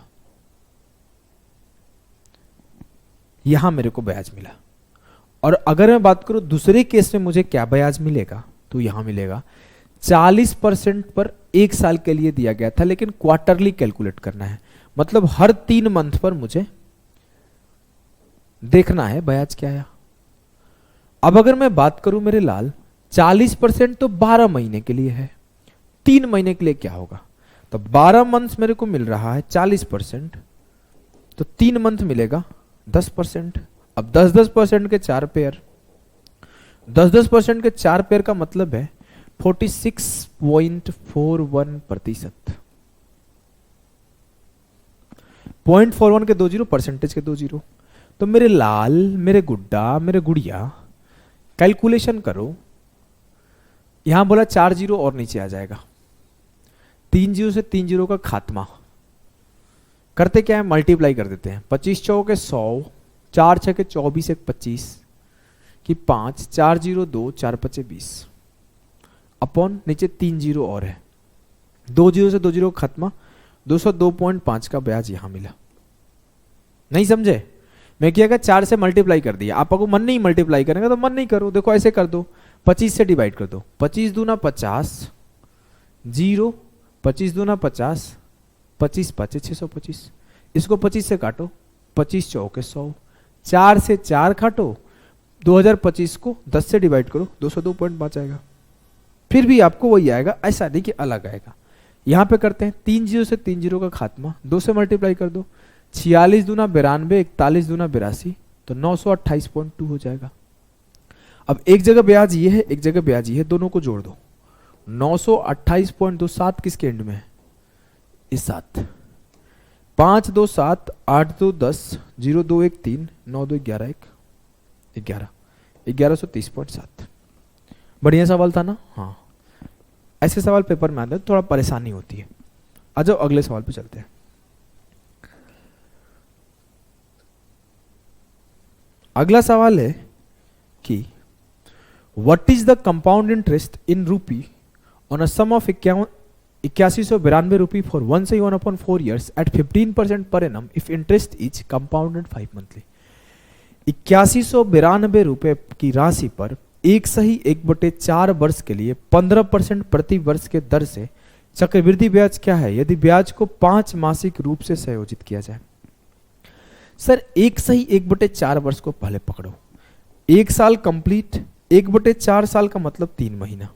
यहां मेरे को ब्याज मिला। और अगर मैं बात करूं दूसरे केस में मुझे क्या ब्याज मिलेगा, तो यहां मिलेगा 40% पर 1 साल के लिए दिया गया था, लेकिन क्वार्टरली कैलकुलेट करना है, मतलब हर 3 मंथ पर मुझे देखना है ब्याज क्या आया। अब अगर मैं बात करूं मेरे लाल, 40% तो 12 महीने के लिए है, 3 महीने के लिए क्या होगा, तो 12 मंथ मेरे को मिल रहा है 40%, तो 3 मंथ मिलेगा 10%। अब 10-10% के 4 पेयर, 10-10% के 4 पेयर का मतलब है 46.41%। 0.41 के 2 जीरो, परसेंटेज के 2 जीरो। तो मेरे लाल, मेरे गुड्डा, मेरे गुड़िया, कैलकुलेशन करो। यहां बोला 4 जीरो और नीचे आ जाएगा, 3 जीरो से 3 जीरो का खात्मा। करते क्या है, मल्टीप्लाई कर देते हैं। 25 चौके 100, 4 छके 24, 1 25 की 5, 4 जीरो 2, 4 पचे 20 अपॉन नीचे 3 जीरो और है, 2 जीरो से 2 जीरो खत्मा, 202.5 का ब्याज यहां मिला। नहीं समझे, मैं क्या किया 4 से मल्टीप्लाई कर दिया। आपको मन नहीं मल्टीप्लाई करेंगे तो मन नहीं करो, देखो ऐसे कर दो, 25 से डिवाइड कर दो, 25 दूना 50, जीरो 25 दूना 50, 25 5 625, इसको 25 से काटो, 25 चौके 100, 4 से 4 काटो, 2025 को 10 से डिवाइड करो, 202.5 आएगा। फिर भी आपको वही आएगा, ऐसा नहीं कि अलग आएगा। यहां पे करते हैं 3 जीरो से 3 जीरो का खात्मा, 2 से मल्टीप्लाई कर दो, 46 दूना 92, 41 दूना 82, तो 928.2 हो जाएगा। अब एक जगह ब्याज ये है, एक जगह ब्याज ये है, दोनों को जोड़ दो, 928.2, 7 किसके एंड में है, इस 7, 5 2 7, 8 2 10, 0 2 1 3, 9 2 11 11, 1130.7। बढ़िया सवाल था ना। हाँ, ऐसे सवाल पेपर में आते हैं थोड़ा परेशानी होती है। आ जाओ अगले सवाल पे चलते हैं। अगला सवाल है कि what is the compound interest in रूपी ऑन अ सम ऑफ 8192 रूपी for 1/4 years at 15% per annum if interest is compounded 5 monthly। 8192 रुपए की राशि पर 1/4 वर्ष के लिए 15% प्रति वर्ष के दर से चक्रवृद्धि ब्याज क्या है यदि ब्याज को 5 मासिक रूप से संयोजित किया जाए। सर 1/4 वर्ष को पहले पकड़ो, 1 साल कंप्लीट, 1/4 साल का मतलब 3 महीना।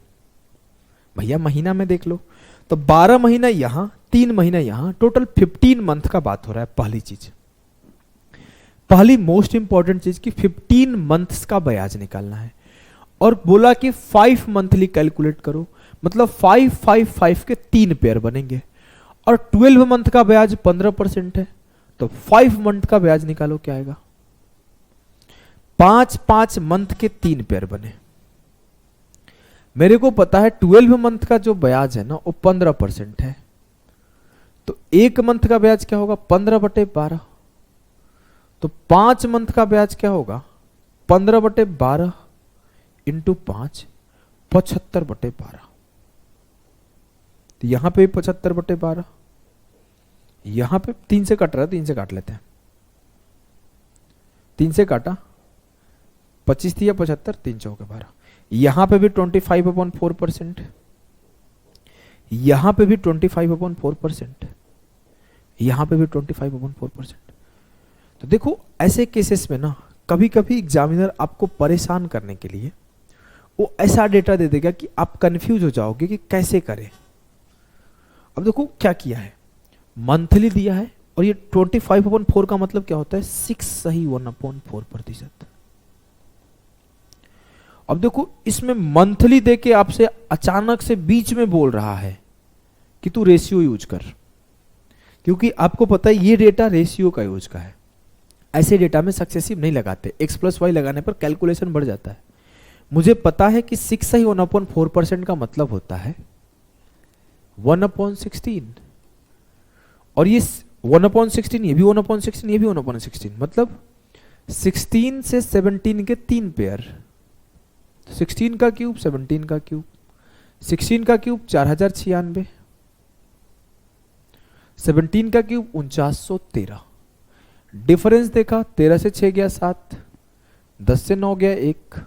भैया महीना में देख लो तो 12 महीना यहां, 3 महीना यहां, टोटल 15 मंथ का बात हो रहा है। पहली चीज, पहली मोस्ट इंपॉर्टेंट चीज कि 15 मंथ्स का ब्याज निकालना है, और बोला कि 5 मंथली कैलकुलेट करो, मतलब 5 5 5 के 3 पेयर बनेंगे, और 12 मंथ का ब्याज 15% है, तो 5 मंथ का ब्याज निकालो क्या आएगा, 5 5 मंथ के 3 पेयर बने। मेरे को पता है 12 मंथ का जो ब्याज है ना वो 15% है, तो 1 मंथ का ब्याज क्या होगा 15/12, तो 5 मंथ का ब्याज क्या होगा 15/12 इंटू 5, 75/12। तो यहां पे 75/12, यहां पे 3 से कट रहा है, 3 से काट लेते हैं, 3 से काटा, 25 थी या 75, 3 चौके 12, यहां पे भी 25/4%, यहां पे भी 25/4%, यहां पे भी 25/4%। तो देखो ऐसे केसेस में ना कभी कभी एग्जामिनर आपको परेशान करने के लिए वो ऐसा डेटा दे देगा कि आप कंफ्यूज हो जाओगे कि कैसे करें। अब देखो क्या किया है, मंथली दिया है, और ये 25/4 का मतलब क्या होता है 6 सही 1/4%। अब देखो इसमें मंथली देके आपसे अचानक से बीच में बोल रहा है कि तू रेशियो यूज कर, क्योंकि आपको पता है ये डेटा रेशियो का यूज का है। ऐसे डेटा में सक्सेसिव नहीं लगाते, x+y लगाने पर कैलकुलेशन बढ़ जाता है। मुझे पता है कि 6 ही 1/4% का मतलब होता है 1/16, और ये 1/16, ये भी 1/16, ये भी 1/16, मतलब 16 से 17 के 3 पेयर, 16 का क्यूब 17 का क्यूब, 16 का क्यूब 4096, 17 का क्यूब 4913। डिफरेंस देखा, 13 से 6 गया 7, 10 से 9 गया 1,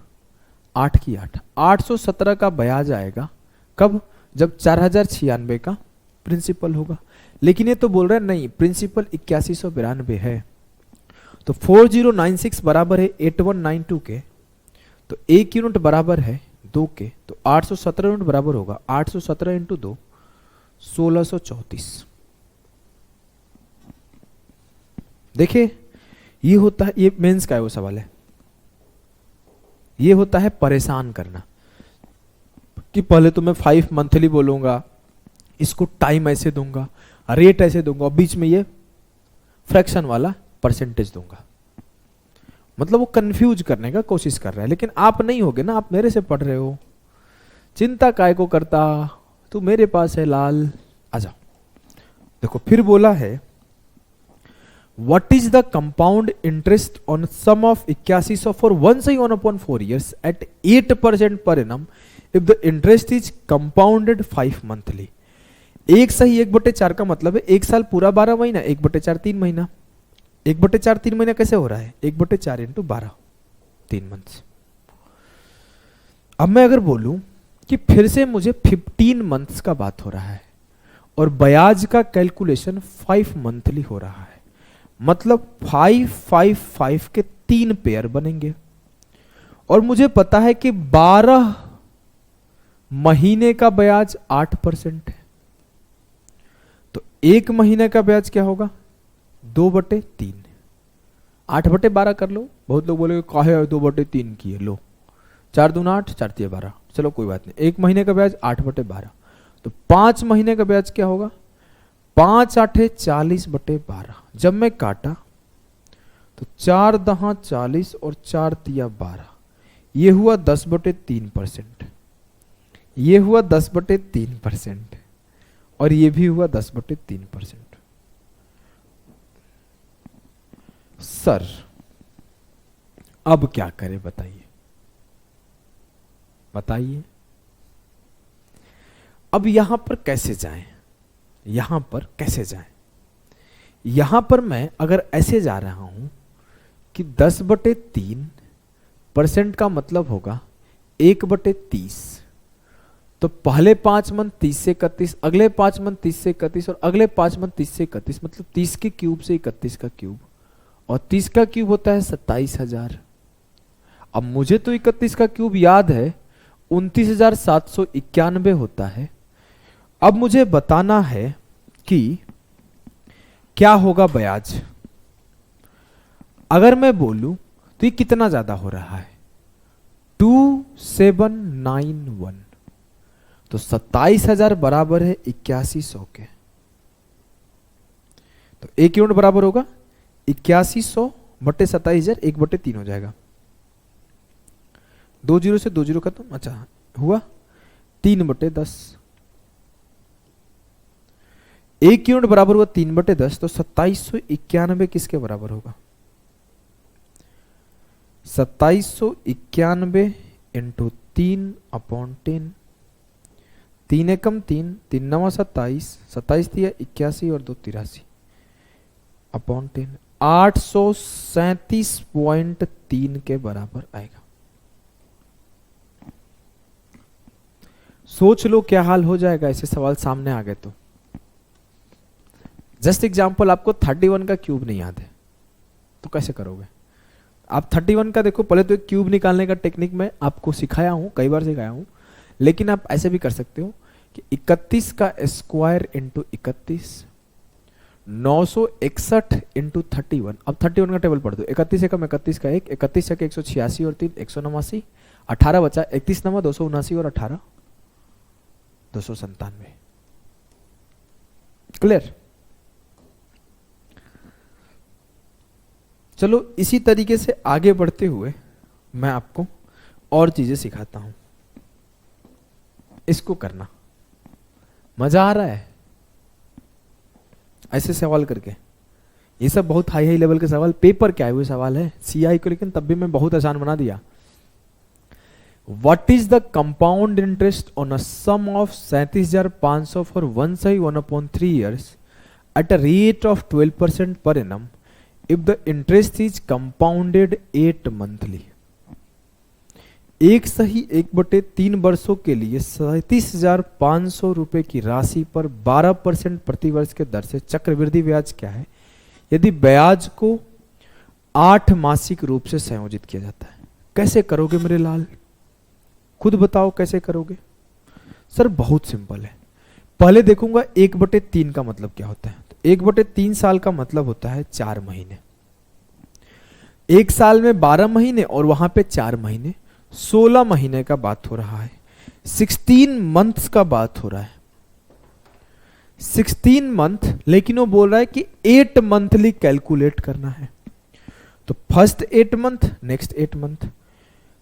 8 की 8, 817 का ब्याज आएगा। कब? जब 4096 का प्रिंसिपल होगा। लेकिन ये तो बोल रहा है नहीं, प्रिंसिपल 8192 है, तो 4096 बराबर है 8192 के, तो 1 यूनिट बराबर है 2 के, तो 817 यूनिट बराबर होगा 817 इंटू 2, 1634। देखिए ये होता है, ये मेंस का है वो सवाल है, ये होता है परेशान करना कि पहले तो मैं 5 मंथली बोलूंगा, इसको टाइम ऐसे दूंगा, रेट ऐसे दूंगा, और बीच में ये फ्रैक्शन वाला परसेंटेज दूंगा। मतलब वो कंफ्यूज करने का कोशिश कर रहा है। लेकिन आप नहीं होगे ना, आप मेरे से पढ़ रहे हो, चिंता काय को करता, तू मेरे पास है लाल, आ जाओ। देखो फिर बोला है what is the compound interest on sum of 8100 for 1/4 years at 8% per annum if the interest is compounded 5 monthly। 1/4 का मतलब है 1 साल पूरा 12 महीना, 1/4 3 महीना, 1/4 3 महीना कैसे हो रहा है? 1/4 इंटू 12, 3 मंथ्स। अब मैं अगर बोलूं कि फिर से मुझे 15 मंथ्स का बात हो रहा है और ब्याज का कैलकुलेशन 5 मंथली हो रहा है, मतलब 5 5 5 के 3 पेयर बनेंगे, और मुझे पता है कि 12 महीने का ब्याज 8% है, तो 1 महीने का ब्याज क्या होगा? 2/3, 8/12 कर लो। बहुत लोग बोलेंगे काहे 2/3 किए, लो 4 दूना 8, 4 तिया 12, चलो कोई बात नहीं। 1 महीने का ब्याज 8/12, तो 5 महीने का ब्याज क्या होगा? 5 8 40/12। जब मैं काटा तो 4 दहा 40 और 4 तिया 12, ये हुआ 10/3%, ये हुआ 10/3%, और ये भी हुआ 10/3%। सर अब क्या करें बताइए, बताइए अब यहां पर कैसे जाएं, यहां पर कैसे जाएं? यहां पर मैं अगर ऐसे जा रहा हूं कि 10/3% का मतलब होगा 1/30, तो पहले 5 मंथ 30 से 31, अगले 5 मंथ 30 से 31, और अगले 5 मंथ 30 से 31, मतलब 30 के क्यूब से 31 का क्यूब, और 30 का क्यूब होता है 27,000। अब मुझे तो 31 का क्यूब याद है 29,791 होता है। अब मुझे बताना है कि क्या होगा ब्याज। अगर मैं बोलूं तो ये कितना ज्यादा हो रहा है? 2791, तो 27,000 बराबर है 8100 के, तो 1 यूनिट बराबर होगा 8100 बटे 27,000, 1/3 हो जाएगा। 2 जीरो से 2 जीरो खत्म, अच्छा हुआ 3/10। 1 यूनिट बराबर हुआ 3/10, तो 2791 किसके बराबर होगा? 2791 इंटू 3/10, 3 एकम 3, 3 9 27, 27 दिया 81 और 2 83 अपॉन 10, 837.3 के बराबर आएगा। सोच लो क्या हाल हो जाएगा ऐसे सवाल सामने आ गए तो। जस्ट एग्जांपल, आपको 31 का क्यूब नहीं याद है तो कैसे करोगे आप? 31 का देखो, पहले तो एक क्यूब निकालने का टेक्निक मैं आपको सिखाया हूं, कई बार सिखाया हूं, लेकिन आप ऐसे भी कर सकते हो कि 31 का स्क्वायर इंटू 31, 961 इंटू 31। अब 31 का टेबल पढ़ दो, 31 एकम 31 का 1, 31 186 और 3 189, 18 बचा, 31 नवा 279 और 18 297। क्लियर? चलो इसी तरीके से आगे बढ़ते हुए मैं आपको और चीजें सिखाता हूं। इसको करना मजा आ रहा है ऐसे सवाल करके? ये सब बहुत हाई हाई लेवल के सवाल, पेपर क्या है वो सवाल है सीआई को, लेकिन तब भी मैं बहुत आसान बना दिया। What is the compound interest on a sum of 37,500 for 1/1/3 years at a rate of 12% per annum if the interest is compounded 8 monthly? 1/1/3 वर्षों के लिए 37,500 रुपए की राशि पर 12% प्रति वर्ष के दर से चक्रवृद्धि ब्याज क्या है यदि ब्याज को 8 मासिक रूप से संयोजित किया जाता है? कैसे करोगे मेरे लाल, खुद बताओ कैसे करोगे? सर बहुत सिंपल है। पहले देखूंगा 1/3 का मतलब क्या होता है। तो 1/3 साल का मतलब होता है 4 महीने। एक साल में 12 महीने और वहां पे 4 महीने, 16 महीने का बात हो रहा है। 16 मंथ्स का बात हो रहा है, 16 मंथ, लेकिन वो बोल रहा है कि 8 मंथली कैलकुलेट करना है। तो फर्स्ट 8 मंथ, नेक्स्ट 8 मंथ,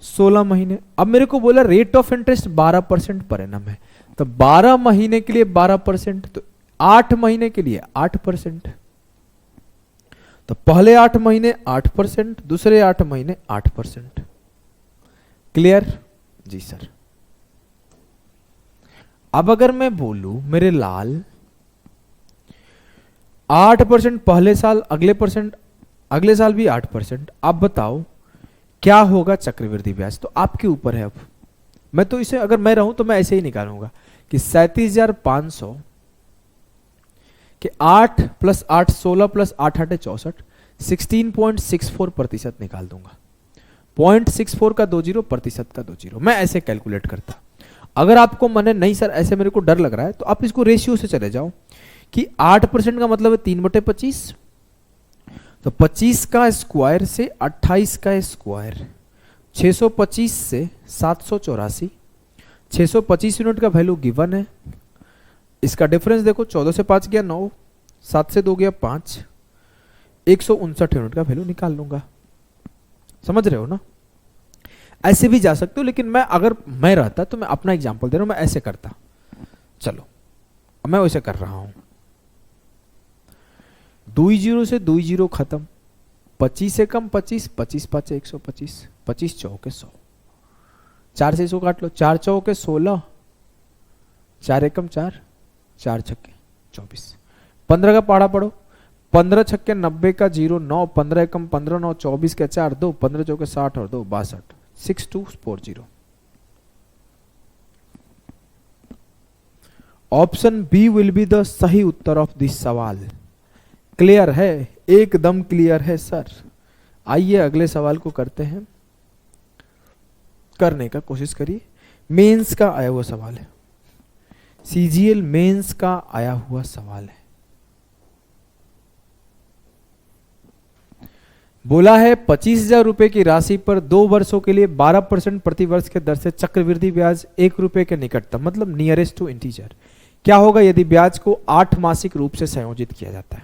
16 महीने। अब मेरे को बोला rate of interest 12% per annum है, तो 12 महीने के लिए 12%, तो 8 महीने के लिए 8%। तो पहले 8 महीने 8%, दूसरे 8 महीने 8%। क्लियर? जी सर। अब अगर मैं बोलूं मेरे लाल 8% पहले साल, अगले साल भी 8%, आप बताओ क्या होगा चक्रवृद्धि ब्याज? तो आपके ऊपर है। अब मैं तो इसे, अगर मैं रहूं तो मैं ऐसे ही निकालूंगा कि 37,500 के 8 + 8 16 + 8 8 64, 16.64% निकाल दूंगा। 0.64 का 20, प्रतिशत का 20, मैं ऐसे कैलकुलेट करता। अगर आपको मने नहीं सर ऐसे मेरे को डर लग रहा है, तो आप इसको रेशियो से चले जाओ कि 8% का मतलब है 3/25, तो 25 का स्क्वायर से 28 का स्क्वायर, 625 से 784, 625 यूनिट का वैल्यू गिवन है। इसका डिफरेंस देखो, 14 से 5 गया 9, 7 से 2 गया 5, 159 यूनिट का वैल्यू निकाल लूंगा। समझ रहे हो ना? ऐसे भी जा सकते हो, लेकिन मैं अगर मैं रहता तो मैं अपना एग्जांपल दे रहा हूं, मैं ऐसे करता। चलो मैं वैसे कर रहा हूं। 20 से 20 खत्म, 25 से कम 25, 25 5 125, 25 चौके 100, 4 से 100 काट लो, 4 चौके 16, 4 एकम 4, 4 छक्के 24, 15 का पहाड़ा पढ़ो, 15 छक्के 90 का 0 9, 15 एकम 15 9, 24 के 4 2, 15 चौके 60 और 2 62, 6240। Option B will be the सही उत्तर ऑफ दिस सवाल। क्लियर है? एकदम क्लियर है सर। आइए अगले सवाल को करते हैं, करने का कोशिश करिए। मेंस का आया हुआ सवाल है, सीजीएल मेंस का आया हुआ सवाल है। बोला है 25,000 रुपए की राशि पर 2 वर्षों के लिए 12% प्रति वर्ष के दर से चक्रवृद्धि ब्याज 1 रुपए के निकटतम, मतलब नियरेस्ट टू इंटीजर, क्या होगा यदि ब्याज को 8 मासिक रूप से संयोजित किया जाता है?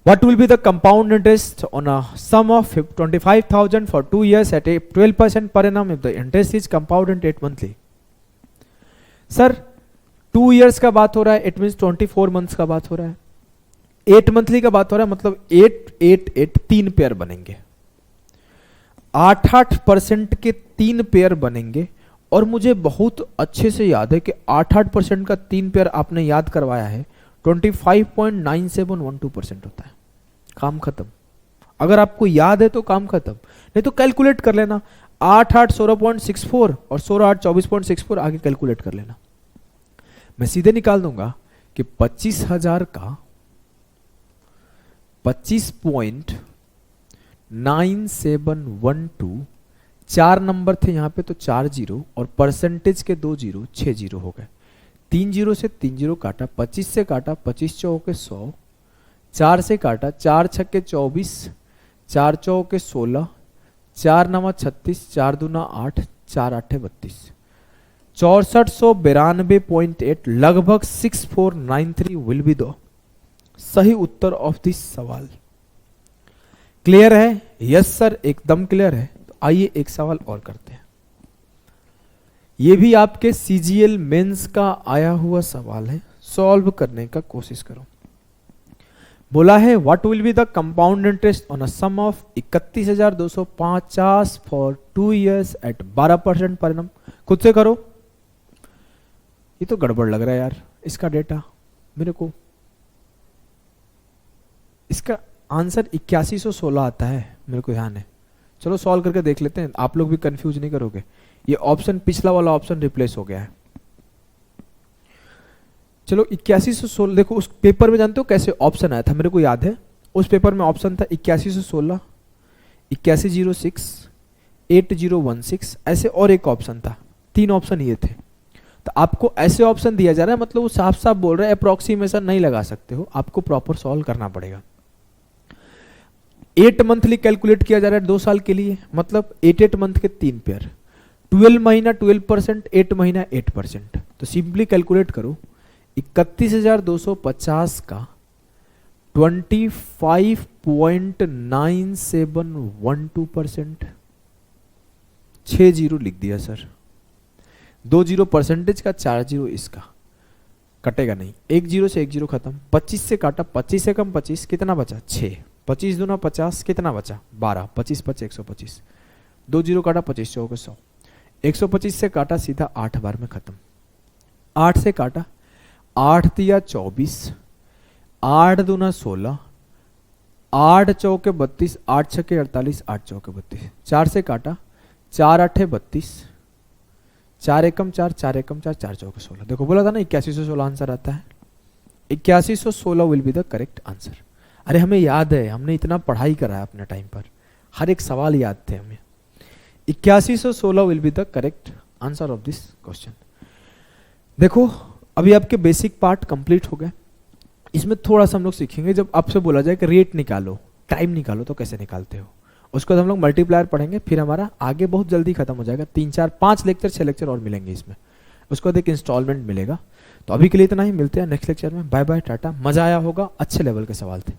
What will be the compound interest on a sum of 25,000 for 2 years at 12% per annum if the interest is compounded 8 monthly? Sir 2 years का बात हो रहा है, इट मीन्स 24 मंथ्स का बात हो रहा है। 8 मंथली का बात हो रहा है, मतलब 8 8 8 3 पेयर बनेंगे, 8% के 3 पेयर बनेंगे। और मुझे बहुत अच्छे से याद है कि 8% का 3 पेयर आपने याद करवाया है, 25.9712% होता है। काम खत्म। अगर आपको याद है तो काम खत्म, नहीं तो कैलकुलेट कर लेना। 8 8 16.64 और 16 8 24.64, आगे कैलकुलेट कर लेना। मैं सीधे निकाल दूंगा कि 25,000 का 25.9712, 4 नंबर थे यहां पे तो 4 जीरो, और परसेंटेज के 2 जीरो, 6 जीरो हो गए। 3 जीरो से 3 जीरो काटा, 25 से काटा, 25 चौके 100, 4 से काटा, 4 छक्के 24, 4 चौके 16, 4 नवा 36, 4 दूना 8, 4 आठे 32, 6492.8 लगभग 6493 विल बी द सही उत्तर ऑफ दिस सवाल। क्लियर है? यस सर, एकदम क्लियर है। तो आइए एक सवाल और करते हैं। ये भी आपके सीजीएल मेंस का आया हुआ सवाल है, सॉल्व करने का कोशिश करो। बोला है what will be the compound interest on a sum of 31,250 for 2 years at 12% per annum. खुद से करो, ये तो गड़बड़ लग रहा है यार इसका डेटा मेरे को। इसका आंसर 8116 आता है मेरे को ध्यान है। चलो सॉल्व करके देख लेते हैं, आप लोग भी कंफ्यूज नहीं करोगे। ये ऑप्शन पिछला वाला ऑप्शन रिप्लेस हो गया है। चलो 8116, देखो उस पेपर में जानते हो कैसे ऑप्शन आया था, मेरे को याद है। उस पेपर में ऑप्शन था 8116, 8106, 8016, ऐसे और एक ऑप्शन था। 3 ऑप्शन ये थे। तो आपको ऐसे ऑप्शन दिया जा रहा है, मतलब वो साफ साफ बोल रहे हैं अप्रोक्सीमेशन नहीं लगा सकते हो, आपको प्रॉपर सॉल्व करना पड़ेगा। 8 मंथली कैलकुलेट किया जा रहा है 2 साल के लिए, मतलब 8 मंथ के 3 पेयर, 12 महीना 12%, 8 महीना 8%। तो सिंपली कैलकुलेट करो, 31,250 का 25.9712%, 6 जीरो लिख दिया सर, 2 जीरो परसेंटेज का, 4 जीरो इसका, कटेगा नहीं, 1 जीरो से 1 जीरो खत्म। 25 से काटा, 25 से कम 25, कितना बचा? 6, 25 दूना 50, कितना बचा? 12, 25 25 125, 2 जीरो काटा, 25 चौके 100, 125 से काटा सीधा 8 बार में खत्म। 8 से काटा, 8 दिया 24, 8 दूना 16, 8 चौके 32, 8 छके 48, 8 चौके 32, 4 से काटा, 4 आठे 32, 4 एकम 4, 4 एकम 4, 4 चौके 16। देखो बोला था ना 8116 आंसर आता है। 8116 will be the correct answer. अरे हमें याद है, हमने इतना पढ़ाई करा है अपने टाइम पर, हर एक सवाल याद थे हमें। 8116 will be the correct answer of this question. देखो अभी आपके बेसिक पार्ट कंप्लीट हो गए। इसमें थोड़ा सा हम लोग सीखेंगे, जब आपसे बोला जाए कि रेट निकालो, टाइम निकालो, तो कैसे निकालते हो। उसके बाद हम लोग मल्टीप्लायर पढ़ेंगे, फिर हमारा आगे बहुत जल्दी खत्म हो जाएगा। 3 4 5 लेक्चर 6 लेक्चर और मिलेंगे इसमें, उसके बाद एक इंस्टॉलमेंट मिलेगा। तो अभी के लिए इतना ही, मिलते हैं नेक्स्ट लेक्चर में। बाय बाय, टाटा। मजा आया होगा, अच्छे लेवल के सवाल थे।